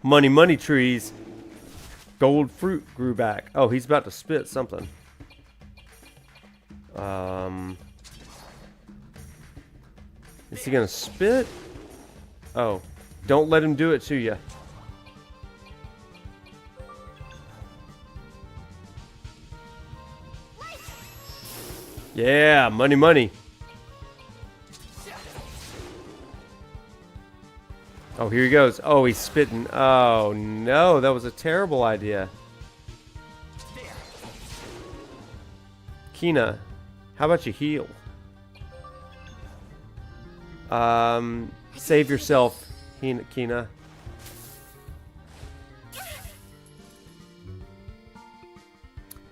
A: Money, money trees. Gold fruit grew back. Oh, he's about to spit something. Is he gonna spit? Oh, don't let him do it to you. Yeah, money, money. Oh, here he goes. Oh, he's spitting. Oh, no, that was a terrible idea. Kina, how about you heal? Save yourself, Kina.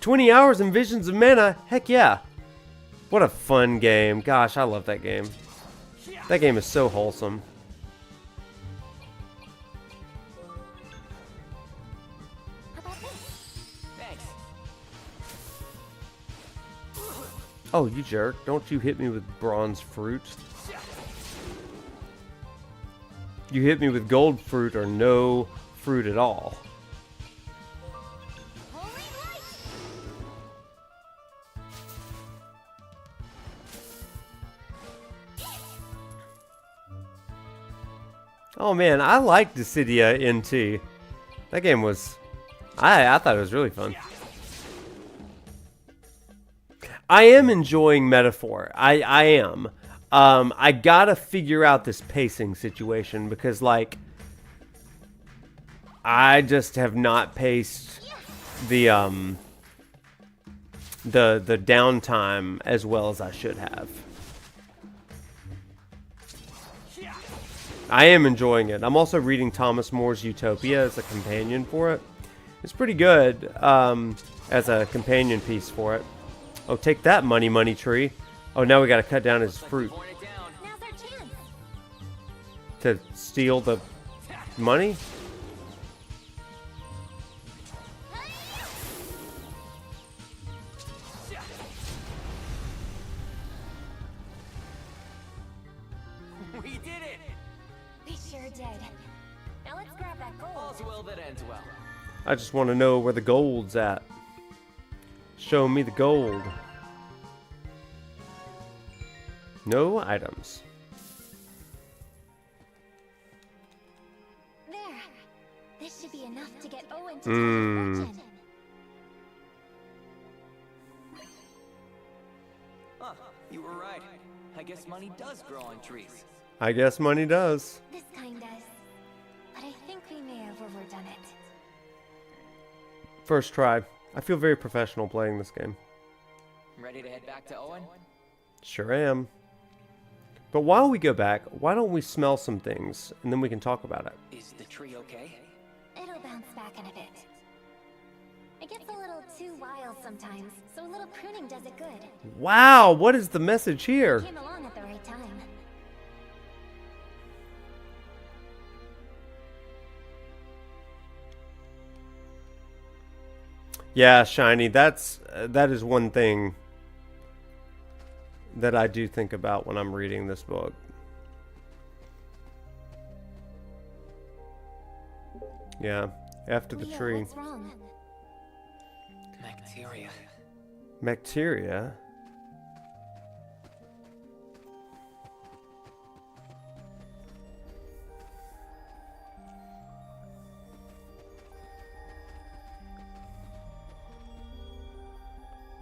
A: "20 hours and visions of mana." Heck yeah. What a fun game. Gosh, I love that game. That game is so wholesome.
C: Thanks.
A: Oh, you jerk. Don't you hit me with bronze fruit. You hit me with gold fruit or no fruit at all. Oh man, I liked Dissidia NT. That game was... I thought it was really fun. I am enjoying Metaphor. I am. I gotta figure out this pacing situation because, like, I just have not paced the downtime as well as I should have. I am enjoying it. I'm also reading Thomas More's Utopia as a companion for it. It's pretty good as a companion piece for it. Oh, take that, money, money tree. Oh, now we gotta cut down his fruit.
B: Now's our chance.
A: To steal the money?
B: did. Now let's grab that gold.
C: All's well that ends well.
A: I just want to know where the gold's at. Show me the gold. No items.
B: There. This should be enough to get Owen to tell his fortune.
C: Huh, you were right. I guess money does grow on trees.
A: I guess money does.
B: This kind does. But I think we may have overdone it.
A: First try. I feel very professional playing this game.
C: Ready to head back to Owen?
A: Sure am. But while we go back, why don't we smell some things, and then we can talk about it.
C: Is the tree okay?
B: It'll bounce back in a bit. It gets a little too wild sometimes, so a little pruning does it good.
A: Wow, what is the message here?
B: Came along at the right time.
A: Yeah, Shiny, that is one thing that I do think about when I'm reading this book. Yeah, after the
B: Leo,
A: tree.
B: what's wrong?
C: Bacteria.
A: Bacteria?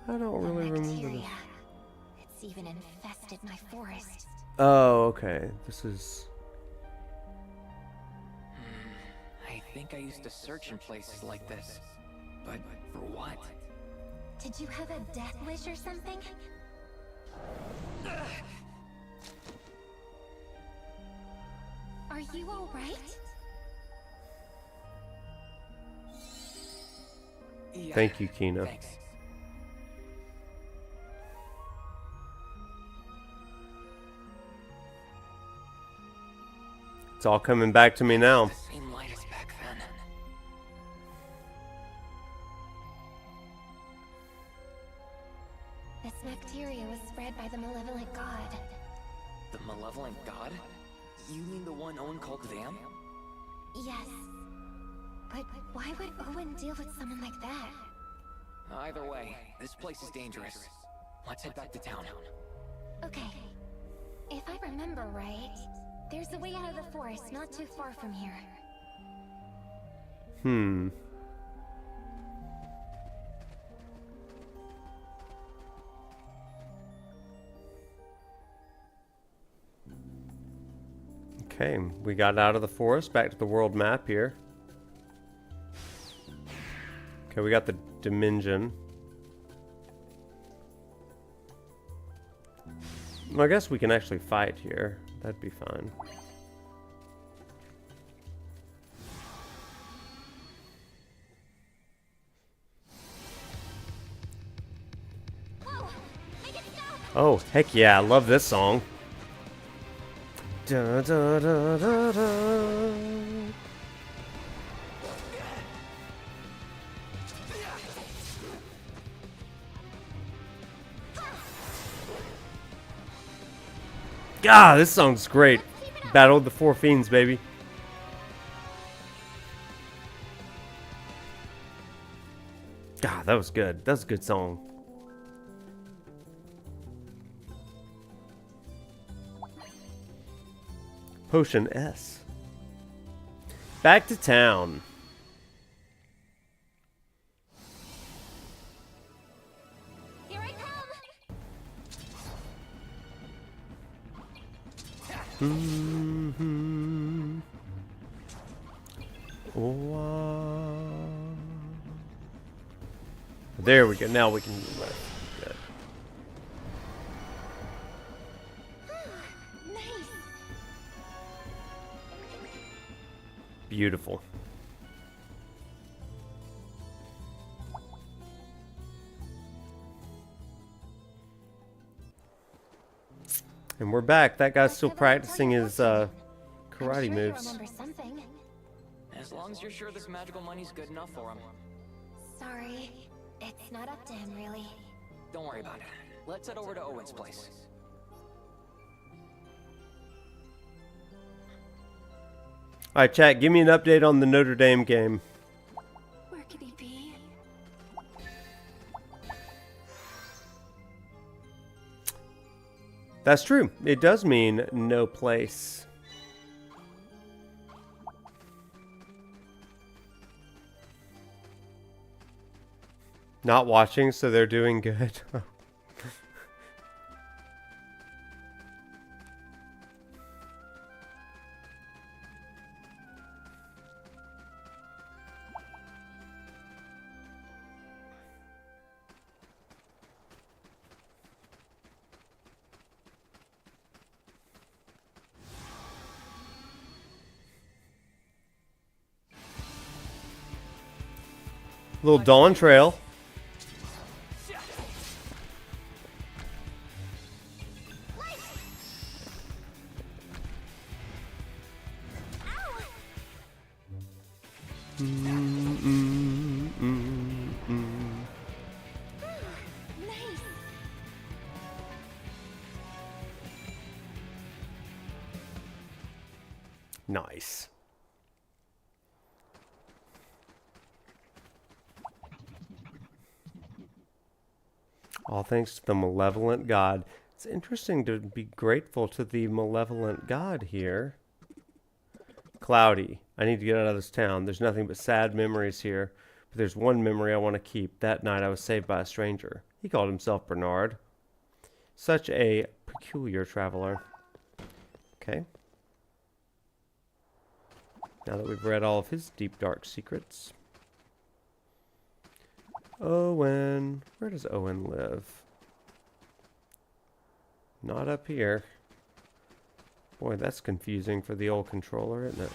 A: I don't really remember this.
B: Bacteria. It's even infested my forest.
A: Oh, okay. This is...
C: I think I used to search in places like this. But for what?
B: Did you have a death wish or something? Are you alright?
C: Yeah,
A: Thank you, Kina.
C: thanks.
A: It's all coming back to me now.
C: The same light as back then.
B: This bacteria was spread by the malevolent god.
C: The malevolent god? You mean the one Owen called Vam?
B: Yes. But why would Owen deal with someone like that?
C: Either way, this place is dangerous. Let's head back to town.
B: Okay. If I remember right, there's a way out of the forest not too far from here.
A: Okay, we got out of the forest, back to the world map here. Okay, we got the dimension. Well, I guess we can actually fight here. That'd be fine.
B: Whoa! Make it stop!
A: Oh, heck yeah, I love this song. Da, da, da, da, da. God, this song's great. Battle of the Four Fiends, baby. God, that was good. That was a good song. Potion S. Back to town.
B: Here I come!
A: Mm-hmm. Oh, there we go. Now we can move left. Good.
B: Nice!
A: Beautiful. And we're back. That guy's still practicing his karate
B: I'm sure
A: moves.
B: You remember something.
C: As long as you're sure this magical money's good enough for him.
B: Sorry. It's not up to him, really.
C: Don't worry about it. Let's head over to Owen's place.
A: All right, chat, give me an update on the Notre Dame game.
B: Where could he be?
A: That's true. It does mean no place. Not watching, so they're doing good. Little Dawn Trail. Nice. All thanks to the malevolent god. It's interesting to be grateful to the malevolent god here. Cloudy. I need to get out of this town. There's nothing but sad memories here. But there's one memory I want to keep. That night I was saved by a stranger. He called himself Bernard. Such a peculiar traveler. Okay. Now that we've read all of his deep, dark secrets. Owen. Where does Owen live? Not up here. Boy, that's confusing for the old controller, isn't it?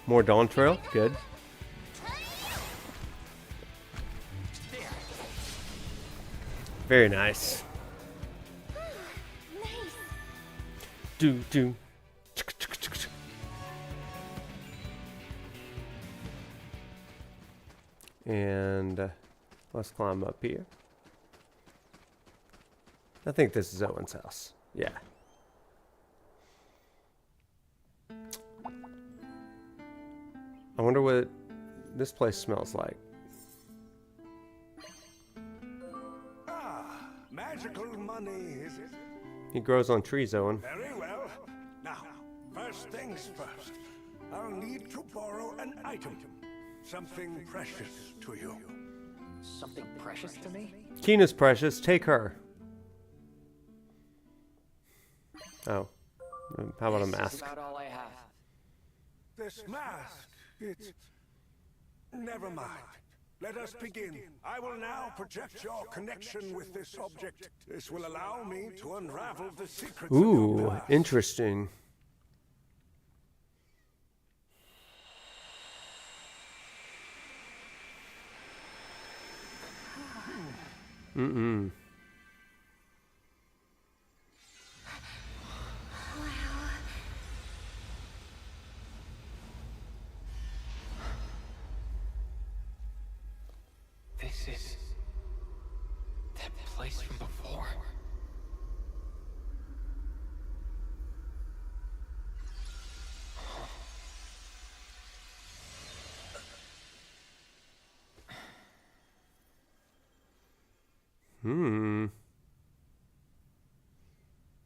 A: More Dawn Trail? Good. Very nice. Do. And let's climb up here. I think this is Owen's house. Yeah. I wonder what this place smells like.
E: Ah, magical money, is it?
A: He grows on trees, Owen.
E: Very well. Now, first things first. I'll need to borrow an item. Something precious to you.
C: Something precious to me?
A: Keena's precious. Take her. Oh. How about a mask?
C: This is about all I have.
E: This mask, it's... Never mind. Let us begin. I will now project your connection with this object. This will allow me to unravel the secrets of your
A: Ooh,
E: past.
A: interesting. Mm-mm.
C: This is that place from before.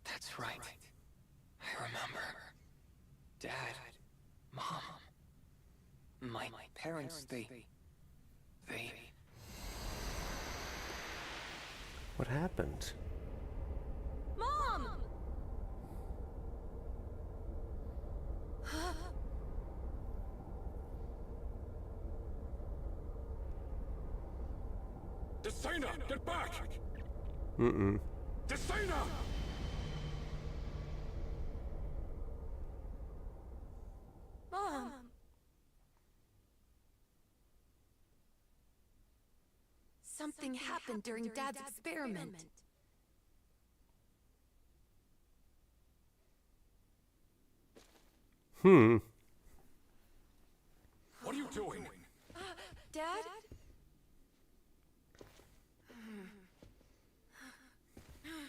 C: That's right. I remember. Dad, Mom, my parents, they...
A: What happened?
F: Mom!
E: Desena, get back!
A: Mm-mm.
E: Desena!
F: Mom! Something happened during Dad's experiment.
E: What are you doing?
F: Dad?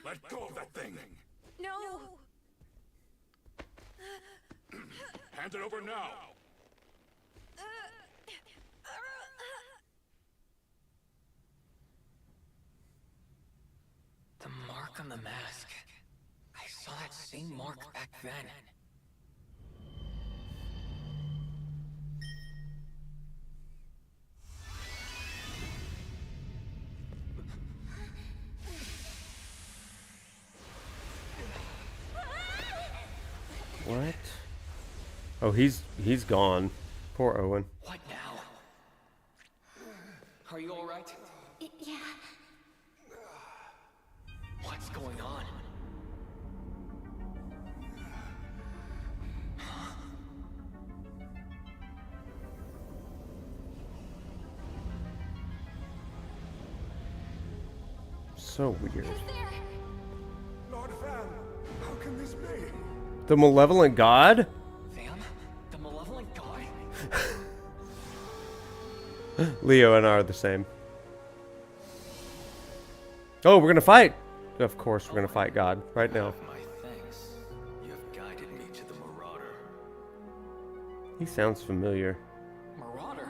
E: Let go of that thing.
F: No!
E: Hand it over now.
C: The mark on the mask. I saw that same mark back then.
A: What? Oh, he's gone. Poor Owen.
C: What now? Are you alright?
B: Yeah.
C: What's going on?
A: So weird.
E: Lord Van, how can this be?
A: The malevolent god?
C: Vam? The malevolent god?
A: Leo and I are the same. Oh, we're gonna fight! Of course, we're gonna fight God right now.
D: My thanks. You have guided me to the Marauder.
A: He sounds familiar.
C: Marauder?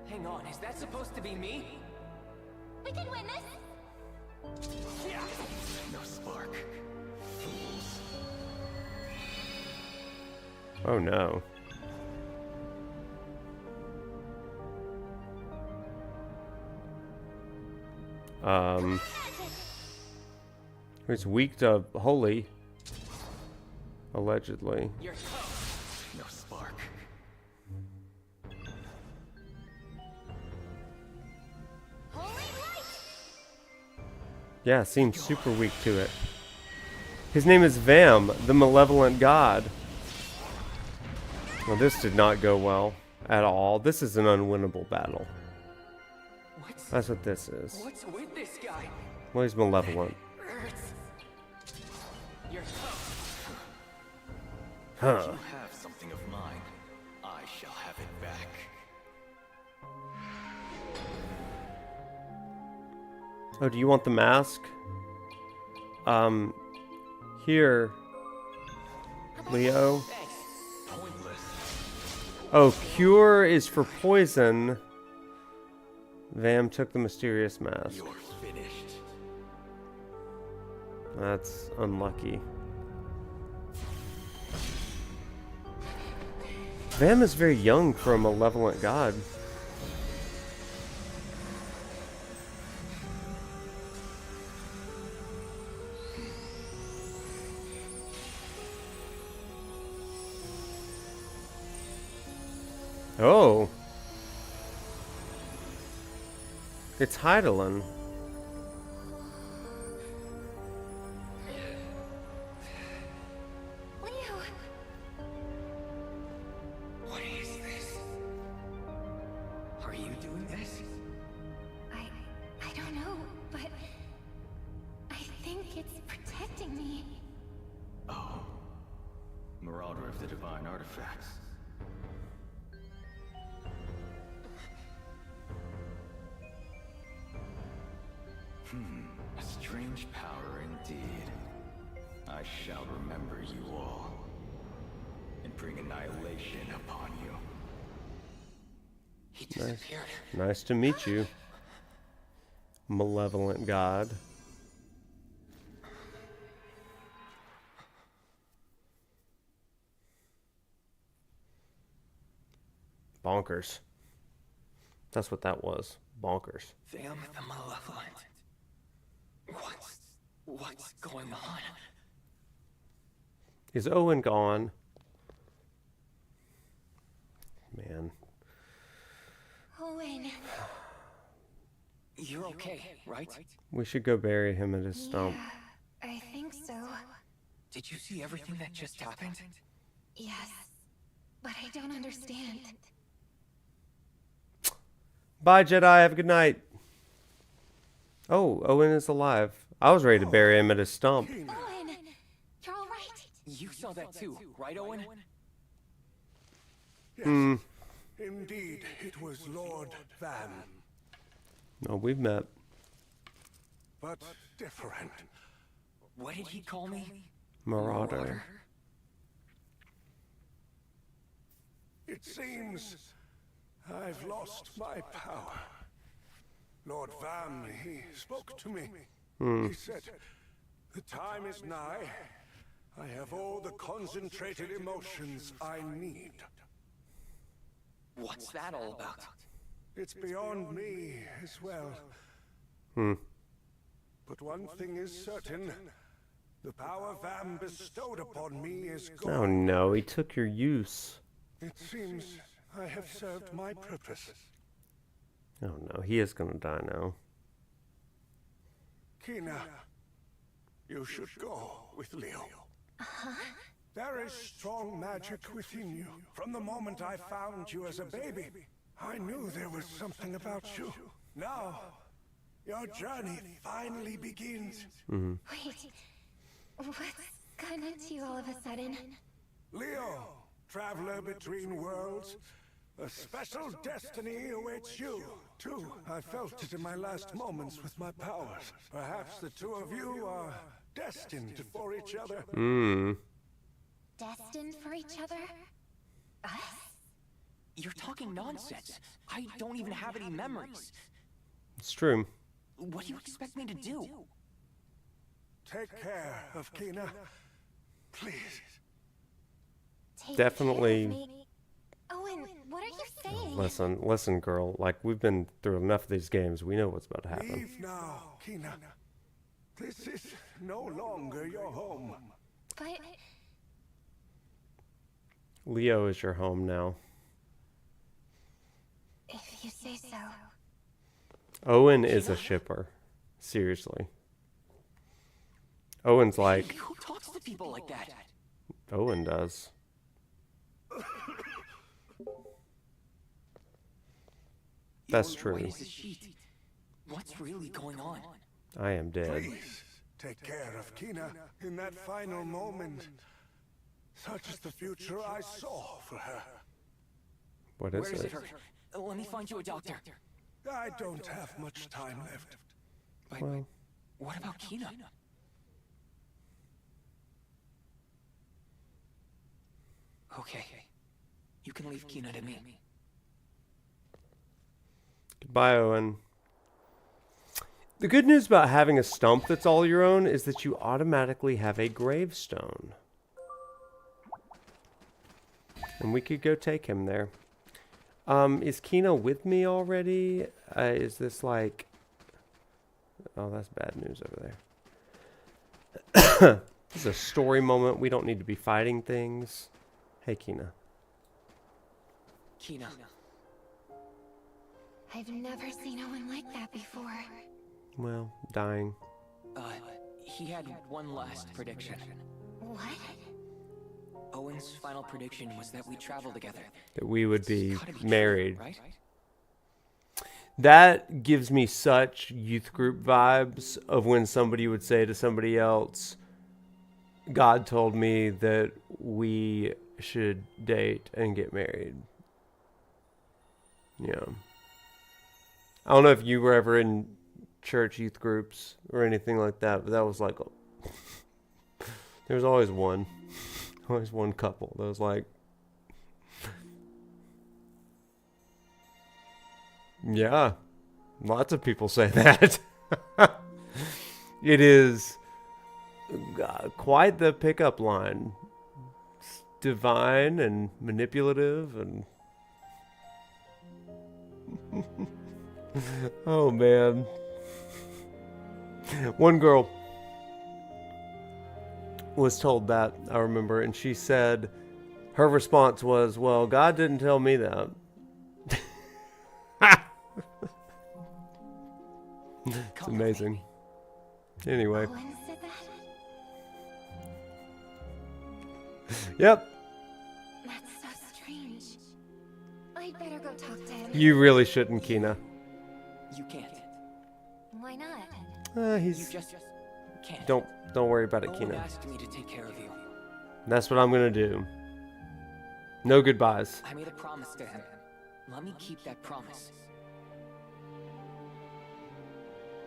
C: Hang on, is that supposed to be me?
B: We can win this.
D: No spark. Fools.
A: Oh no. It's weak to holy. Allegedly.
C: You're
D: No spark.
A: Yeah, seems super weak to it. His name is Vam, the malevolent god. Well, this did not go well at all. This is an unwinnable battle. That's what this is.
C: What's with this guy?
A: Well, he's malevolent.
C: You're
A: Huh.
D: You have something of mine. I shall have it back.
A: Oh, do you want the mask? Here. Leo.
C: thanks.
D: Pointless.
A: Oh, cure is for poison. Vam took the mysterious mask.
D: You're finished.
A: That's unlucky. Vam is very young for a malevolent god. Oh. It's Heidelin.
B: Leo.
C: What is this? Are you doing this?
B: I don't know, but I think it's protecting me.
D: Oh. Marauder of the divine artifacts. A strange power indeed. I shall remember you all and bring annihilation upon you.
C: He disappeared.
A: Nice to meet you, malevolent god. Bonkers. That's what that was. Bonkers.
C: Vam the malevolent. What's going on?
A: Is Owen gone? Man.
B: Owen.
C: You're okay, right?
A: We should go bury him at his stump.
B: Yeah, I think so.
C: Did you see everything that just happened?
B: Yes, but I don't understand.
A: Bye, Jedi. Have a good night. Oh, Owen is alive. I was ready to bury him at his stump.
B: Owen, you're all right.
C: You saw that too, right, Owen?
E: Yes. Indeed, it was Lord Van,
A: No, we've met.
E: but different.
C: What did he call me?
A: Marauder.
E: It seems I've lost my power. Lord Vam, he spoke to me. He said, the time is nigh. I have all the concentrated emotions I need.
C: What's that all about?
E: It's beyond me as well. But one thing is certain. The power Vam bestowed upon me is gone.
A: Oh no, he took your use.
E: It seems I have served my purpose.
A: Oh no, he is gonna die now.
E: Kina, you should go with Leo. There is strong magic within you. From the moment I found you as a baby, I knew there was something about you. Now, your journey finally begins.
B: Wait, what's gotten into you all of a sudden?
E: Leo, traveler between worlds, a special destiny awaits you, too. I felt it in my last moments with my powers. Perhaps the two of you are destined for each other.
B: Destined for each other? Us?
C: You're talking nonsense. I don't even have any memories.
A: It's true.
C: What do you expect me to do?
E: Take care of Kina, please.
B: Take
A: Definitely.
B: care of me? Owen, what are you saying?
A: Listen, girl. Like, we've been through enough of these games. We know what's about to happen.
E: Leave now, Kina. This is no longer your home.
B: But
A: Leo is your home now.
B: if you say so.
A: Owen is a shipper. Seriously. Owen's like,
C: Who talks to people like that?
A: Owen does. That's true.
C: Where's the sheet? What's really going on?
A: I am dead.
E: Please, take care of Kina in that final moment. Such is the future I saw for her.
A: What
C: Where
A: is
C: does it
A: it?
C: hurt? Let me find you a doctor.
E: I don't have much time left.
C: But
A: Well,
C: what about Kina? Okay. You can leave Kina to me.
A: goodbye, Owen. The good news about having a stump that's all your own is that you automatically have a gravestone. And we could go take him there. Is Kina with me already? Is this like... Oh, that's bad news over there. This is a story moment. We don't need to be fighting things. Hey, Kina.
C: Kina.
B: I've never seen Owen like that before.
A: Well, dying.
C: He had one last prediction.
B: What?
C: Owen's final prediction was that we travel together.
A: That we would be
C: Gotta true,
A: married.
C: right?
A: That gives me such youth group vibes of when somebody would say to somebody else, God told me that we should date and get married. Yeah. I don't know if you were ever in church youth groups or anything like that, but that was like, there was always one couple that was like, yeah, lots of people say that. It is quite the pickup line. It's divine and manipulative and oh man. One girl was told that, I remember, and she said her response was, well, God didn't tell me that. It's amazing. Anyway.
B: Owen said that?
A: Yep.
B: That's so strange. I'd better go talk to him.
A: You really shouldn't, Kina.
C: You can't.
B: Why not?
C: You
A: He's
C: just can't.
A: don't worry about it,
C: Owen
A: Kina.
C: asked me to take care of you.
A: That's what I'm gonna do. No goodbyes.
C: I made a promise to him. Let me keep that promise.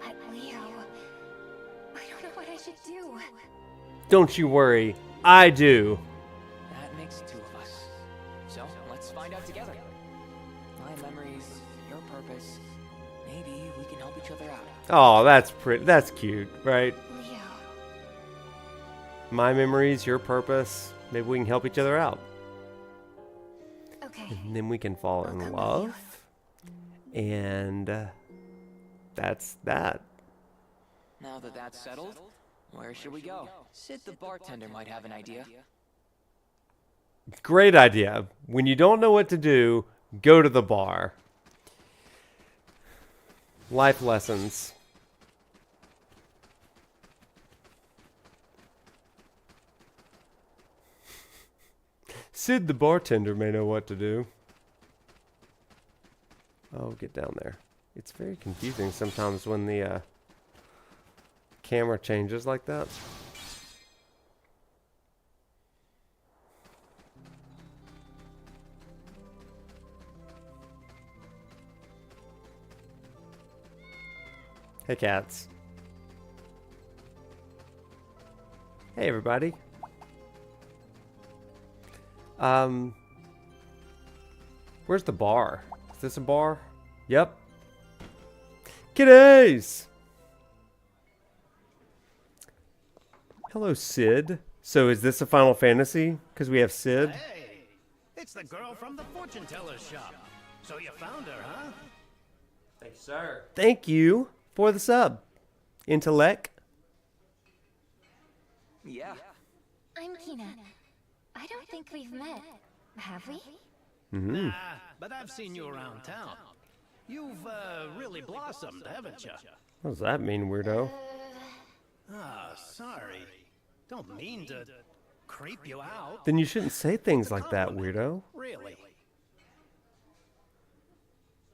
B: But Leo, I don't know what I should do.
A: Don't you worry, I do.
C: That makes two of us. So, let's find out together. My memories, your purpose. Maybe we can help each other out.
A: Oh, that's pretty. That's cute, right?
B: Leo.
A: My memories, your purpose. Maybe we can help each other out.
B: Okay.
A: And then we can fall
B: I'll
A: in
B: come with
A: love. And that's that.
C: Now that that's settled, where should we go? Sid the bartender might have an idea.
A: Great idea. When you don't know what to do, go to the bar. Life lessons. Sid the bartender may know what to do. Oh, get down there. It's very confusing sometimes when the camera changes like that. Hey, cats. Hey, everybody. Where's the bar? Is this a bar? Yep. Kiddies! Hello, Sid. So is this a Final Fantasy? Because we have Sid?
G: Hey, it's the girl from the fortune teller's shop. So you found her, huh?
A: Thanks, sir. Thank you for the sub. Intellect.
C: Yeah.
B: I'm Kina. I don't think we've met, have we?
G: Nah, but I've seen you around town. You've really blossomed, haven't you?
A: What does that mean, weirdo?
G: Ah, sorry. Don't mean to creep you out.
A: Then you shouldn't say things like that, weirdo.
G: Really?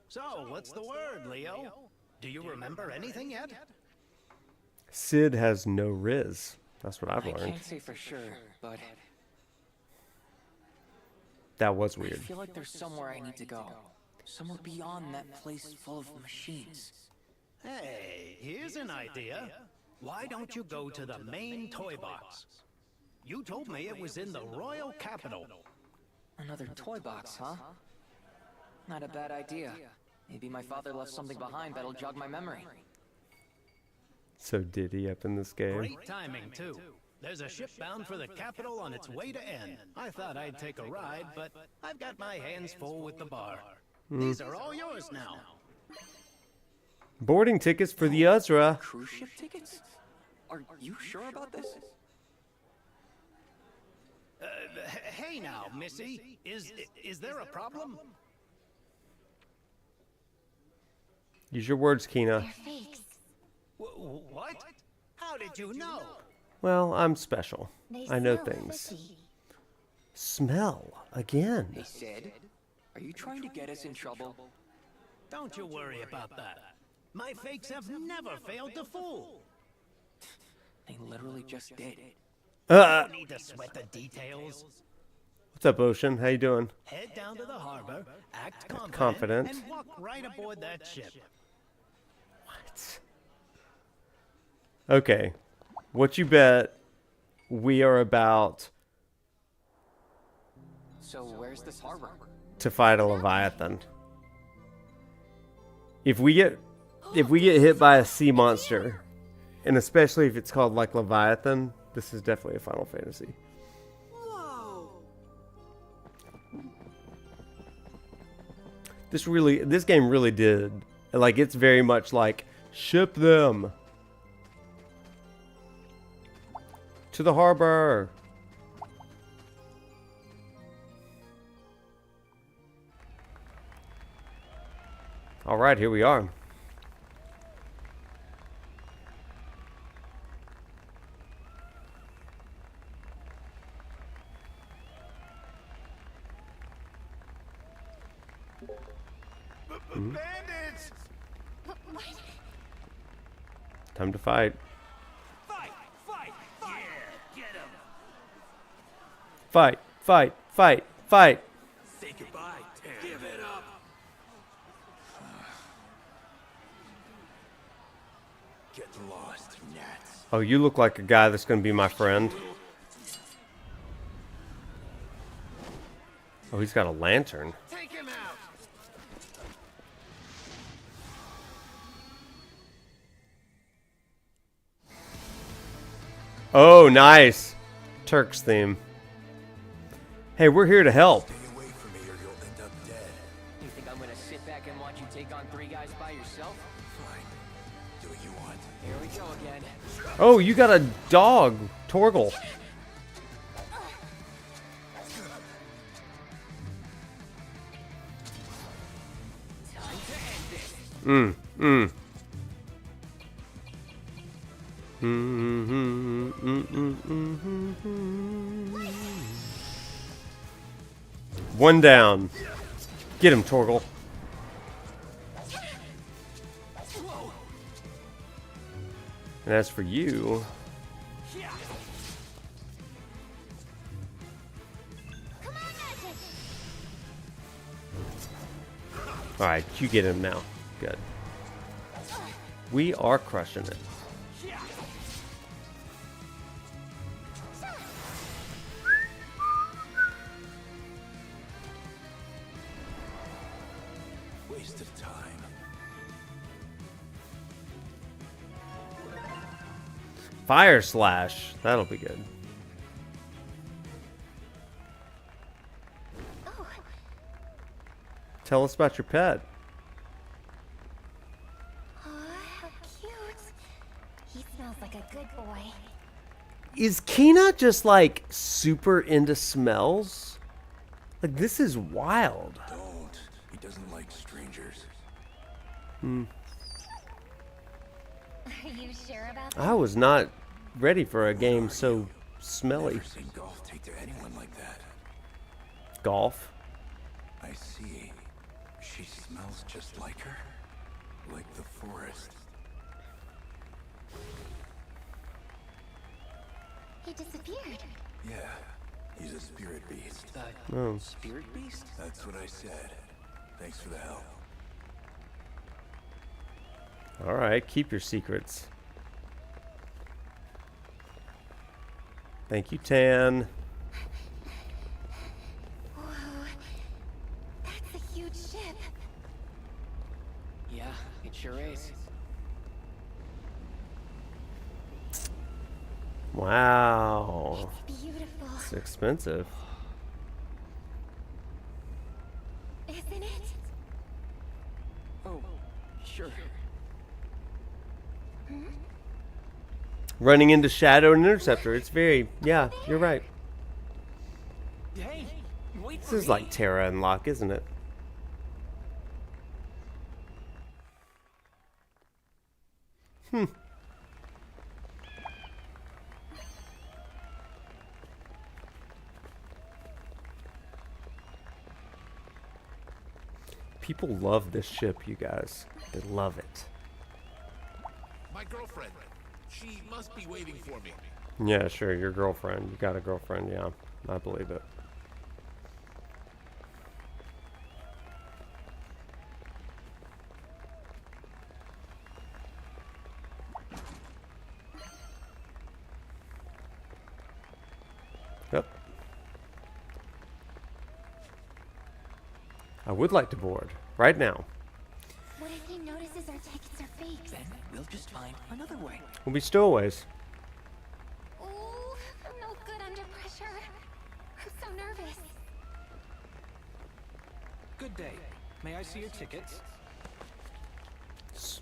G: So, what's the word, Leo? Do you remember anything yet?
A: Sid has no riz. That's what I've
C: I
A: learned.
C: can't say for sure, but
A: That was
C: I
A: weird.
C: feel like there's somewhere I need to go. Somewhere beyond that place full of machines.
G: Hey, here's an idea. Why don't you go to the main toy box? You told me it was in the royal capital.
C: Another toy box, huh? Not a bad idea. Maybe my father left something behind that'll jog my memory.
A: So Diddy up in this game.
G: Great timing, too. There's a ship bound for the capital on its way to N. I thought I'd take a ride, but I've got my hands full with the bar. These are all yours now.
A: Boarding tickets for the Uzra.
C: Cruise ship tickets? Are you sure about this?
G: Hey now, Missy. Is there a problem?
A: Use your words, Kina.
B: They're fakes.
G: What? How did you know?
A: Well, I'm special.
B: They
A: I know
B: smell
A: things.
B: fishy.
A: Smell again.
C: Hey, Sid, are you trying to get us in trouble?
G: Don't you worry about that. My fakes have never failed to fool.
C: They literally just did.
G: Don't need to sweat the details.
A: What's up, Ocean? How you doing?
G: Head down to the harbor, act
A: confident.
G: and walk right aboard that ship.
A: What? Okay. What you bet we are about
C: So where's this harbor?
A: to fight a Leviathan? If we get hit by a sea monster, and especially if it's called like Leviathan, this is definitely a Final Fantasy. This game really did. Like, it's very much like, ship them to the harbor. All right, here we are.
E: Bandits!
A: Time to fight.
E: Fight! Fight! Fight! Yeah, get him!
A: Fight, fight, fight, fight.
E: Say goodbye, give it up!
D: Get lost, gnats.
A: Oh, you look like a guy that's going to be my friend. Oh, he's got a lantern.
G: Take him out.
A: Oh, nice. Turks theme. Hey, we're here to help.
D: Stay away from me or you'll end up dead.
C: You think I'm gonna sit back and watch you take on 3 guys by yourself?
D: Fine. Do what you want.
C: Here we go again.
A: Oh, you got a dog, Torgal.
C: Time to end this.
A: One down. Get him, Torgal. And as for you, all right, you get him now. Good. We are crushing it.
D: Waste of time.
A: Fire slash. That'll be good.
B: Oh,
A: Tell us about your pet.
B: aw, how cute. He smells like a good boy.
A: Is Kina just like super into smells? Like, this is wild.
D: Don't. He doesn't like strangers.
B: Are you sure about that?
A: I was not ready for a game so smelly.
D: Never seen golf take to anyone like that.
A: Golf.
D: I see. She smells just like her. Like the forest.
B: He disappeared.
D: Yeah. He's a spirit beast.
A: Oh.
C: Spirit beast?
D: That's what I said. Thanks for the help.
A: All right, keep your secrets. Thank you, Tan.
B: Whoa, that's a huge ship.
C: Yeah, it sure is.
A: Wow.
B: Beautiful,
A: It's expensive.
B: isn't it?
C: Oh, sure.
A: Running into Shadow and Interceptor. It's very, yeah, you're right.
C: Hey, wait
A: This
C: for
A: is
C: me.
A: like Terra and Locke, isn't it? People love this ship, you guys. They love it.
H: My girlfriend. She must be waiting for me.
A: Yeah, sure, your girlfriend. You got a girlfriend, yeah. I believe it. Yep. I would like to board. Right now.
B: What if he notices our tickets are fakes?
C: Then we'll just find another way.
A: We'll be stowaways.
B: Ooh, I'm no good under pressure. I'm so nervous.
I: Good day. May I see your tickets?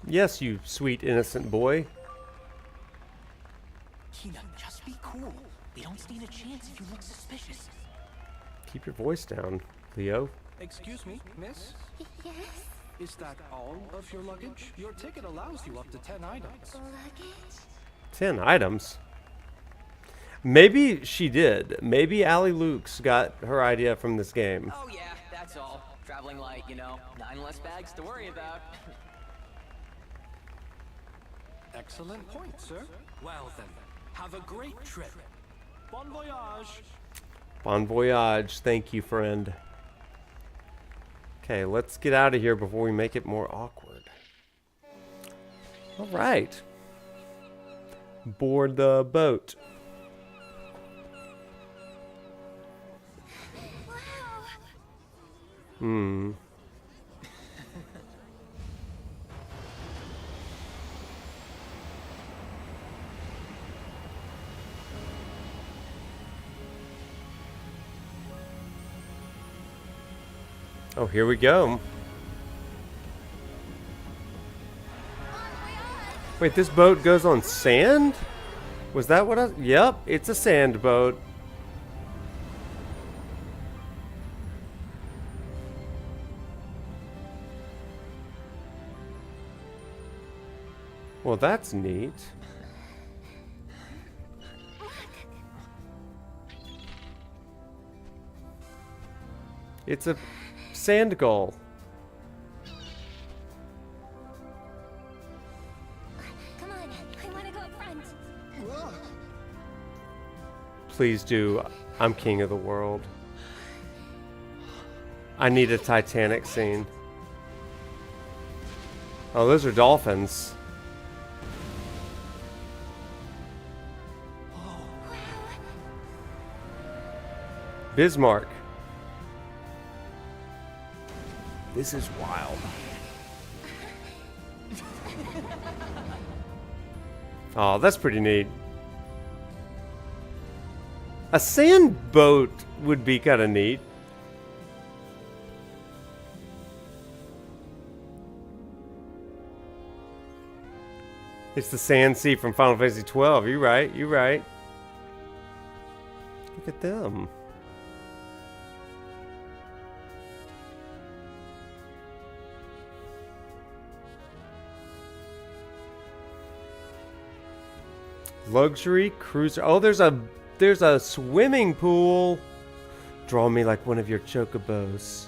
A: Yes, you sweet innocent boy.
C: Kina, just be cool. We don't stand a chance if you look suspicious.
A: Keep your voice down, Leo.
I: Excuse me, miss?
B: Yes,
I: Is that all of your luggage? Your ticket allows you up to 10 items.
B: luggage.
A: 10 items. Maybe she did. Maybe Allie Luke's got her idea from this game.
C: Oh yeah, that's all. Traveling light, you know, 9 less bags to worry about.
I: Excellent point, sir. Well then, have a great trip. Bon voyage.
A: Bon voyage. Thank you, friend. Okay, let's get out of here before we make it more awkward. All right. board the boat. Hmm. Oh, here we go. Wait, this boat goes on sand? Was that what I... Yep, it's a sand boat. Well, that's neat. It's a sand gull.
B: Come on, I want to go up front.
A: Please do. I'm king of the world. I need a Titanic scene. Oh, those are dolphins. Bismarck. This is wild. Oh, that's pretty neat. A sand boat would be kind of neat. It's the Sand Sea from Final Fantasy 12. You're right. You're right. Look at them. Luxury cruiser. Oh, there's a swimming pool. Draw me like one of your chocobos.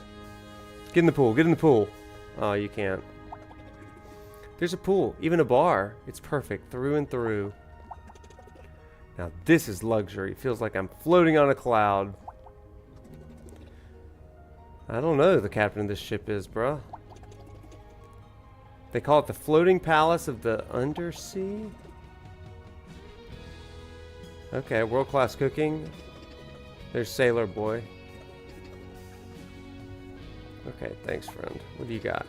A: Get in the pool. Get in the pool. Oh, you can't. There's a pool, even a bar. It's perfect through and through. Now this is luxury. Feels like I'm floating on a cloud. I don't know who the captain of this ship is, bruh. They call it the floating palace of the undersea. Okay, world-class cooking. There's Sailor Boy. Okay, thanks, friend. What do you got?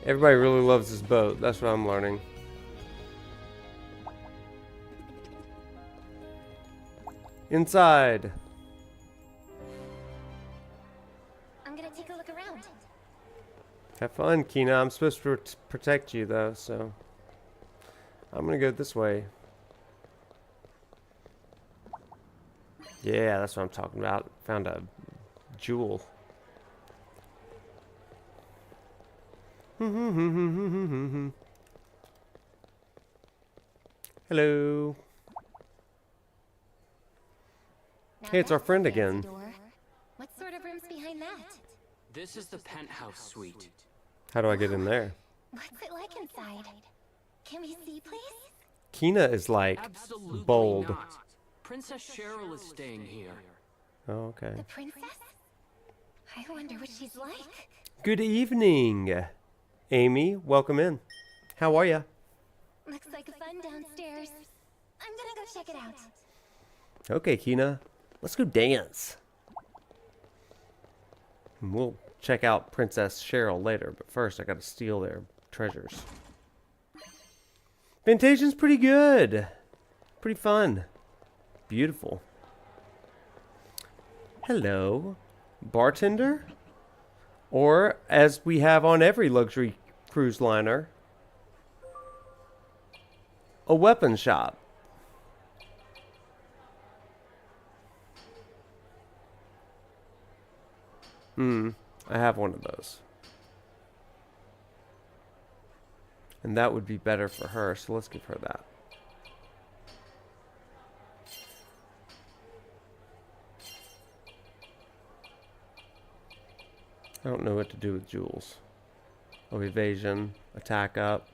A: Everybody really loves this boat. That's what I'm learning. Inside.
B: I'm gonna take a look around.
A: Have fun, Kina. I'm supposed to protect you, though, so... I'm gonna go this way. Yeah, that's what I'm talking about. Found a jewel. Hello.
B: Now
A: Hey, it's our
B: that's a
A: friend
B: fancy
A: again.
B: door. What sort of room's behind that?
C: This is the penthouse suite.
A: How do I get in there?
B: What's it like inside? Can we see, please?
A: Kina is like
C: Absolutely
A: bold.
C: not. Princess Cheryl is staying here.
A: Oh, okay.
B: The princess? I wonder what she's like.
A: Good evening, Amy. Welcome in. How are ya?
B: Looks like fun downstairs. I'm gonna go check it out.
A: Okay, Kina. Let's go dance. And we'll check out Princess Cheryl later, but first I gotta steal their treasures. Fantasian's pretty good. Pretty fun. Beautiful. Hello, bartender? Or, as we have on every luxury cruise liner, a weapon shop. I have one of those. And that would be better for her, so let's give her that. I don't know what to do with jewels. Oh, evasion, attack up.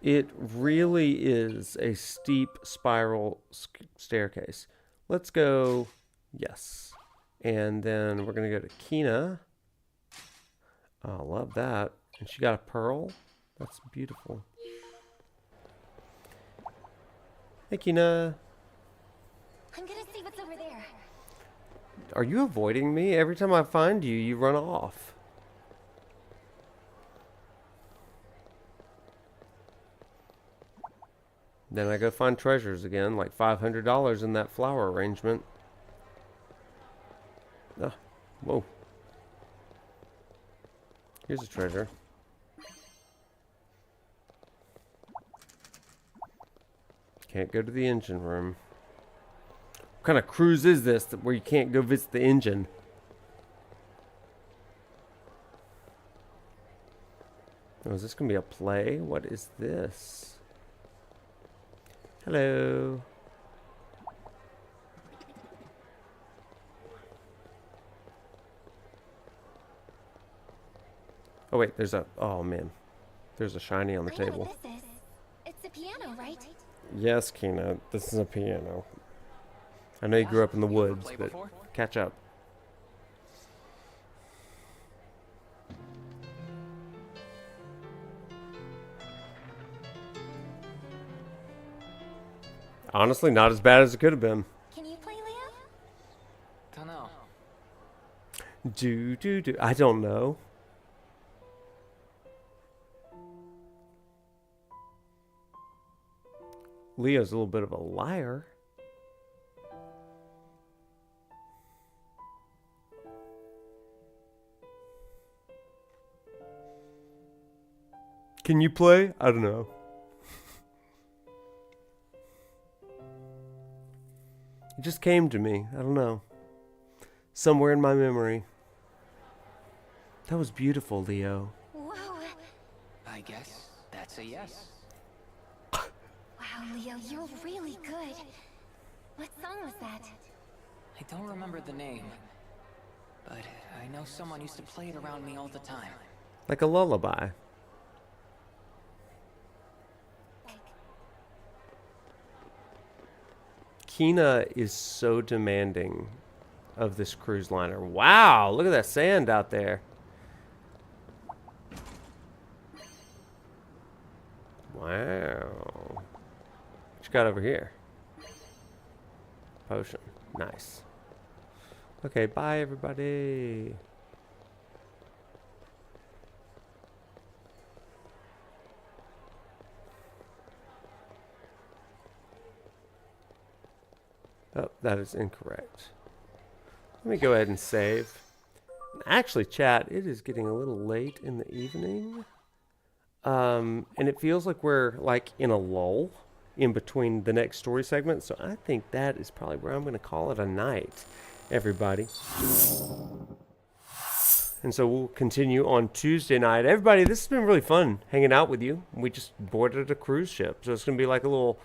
A: It really is a steep spiral staircase. Let's go, yes. And then we're going to go to Kina. Oh, love that. And she got a pearl. That's beautiful. Hey, Kina.
B: I'm gonna see what's over there.
A: Are you avoiding me? Every time I find you, you run off. Then I go find treasures again, like $500 in that flower arrangement. Ah, whoa. Here's a treasure. Can't go to the engine room. What kind of cruise is this where you can't go visit the engine? Oh, is this going to be a play? What is this? Hello. Oh wait, there's a, oh man. There's a shiny on the
B: I know
A: table.
B: what this is. It's a piano, right?
A: Yes, Kina, this is a piano. I know you grew up in the woods, but
C: before?
A: catch up. Honestly, not as bad as it could have been.
B: Can you play, Leo?
C: Don't know.
A: Do. I don't know. Leo's a little bit of a liar. Can you play? I don't know. It just came to me. I don't know. Somewhere in my memory. That was beautiful, Leo.
B: Whoa.
C: I guess that's a yes.
B: Wow, Leo, you're really good. What song was that?
C: I don't remember the name, but I know someone used to play it around me all the time.
A: Like a lullaby. Kina is so demanding of this cruise liner. Wow, look at that sand out there. Wow. What you got over here? Potion. Nice. Okay, bye everybody. Oh, that is incorrect. Let me go ahead and save. Actually, chat, it is getting a little late in the evening. And it feels like we're like in a lull in between the next story segment. So I think that is probably where I'm going to call it a night, everybody. And so we'll continue on Tuesday night. Everybody, this has been really fun hanging out with you. We just boarded a cruise ship. So it's going to be like a little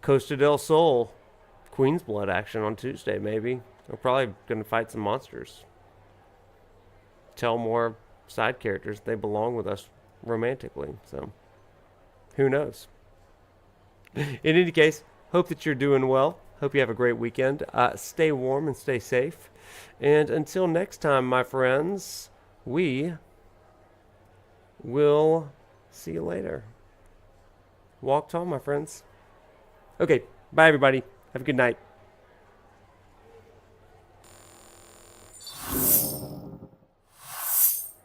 A: Costa del Sol Queen's Blood action on Tuesday, maybe. We're probably going to fight some monsters. Tell more side characters they belong with us romantically. So, who knows? In any case, hope that you're doing well. Hope you have a great weekend. Stay warm and stay safe. And until next time, my friends, we will see you later. Walk tall, my friends. Okay, bye everybody. Have a good night.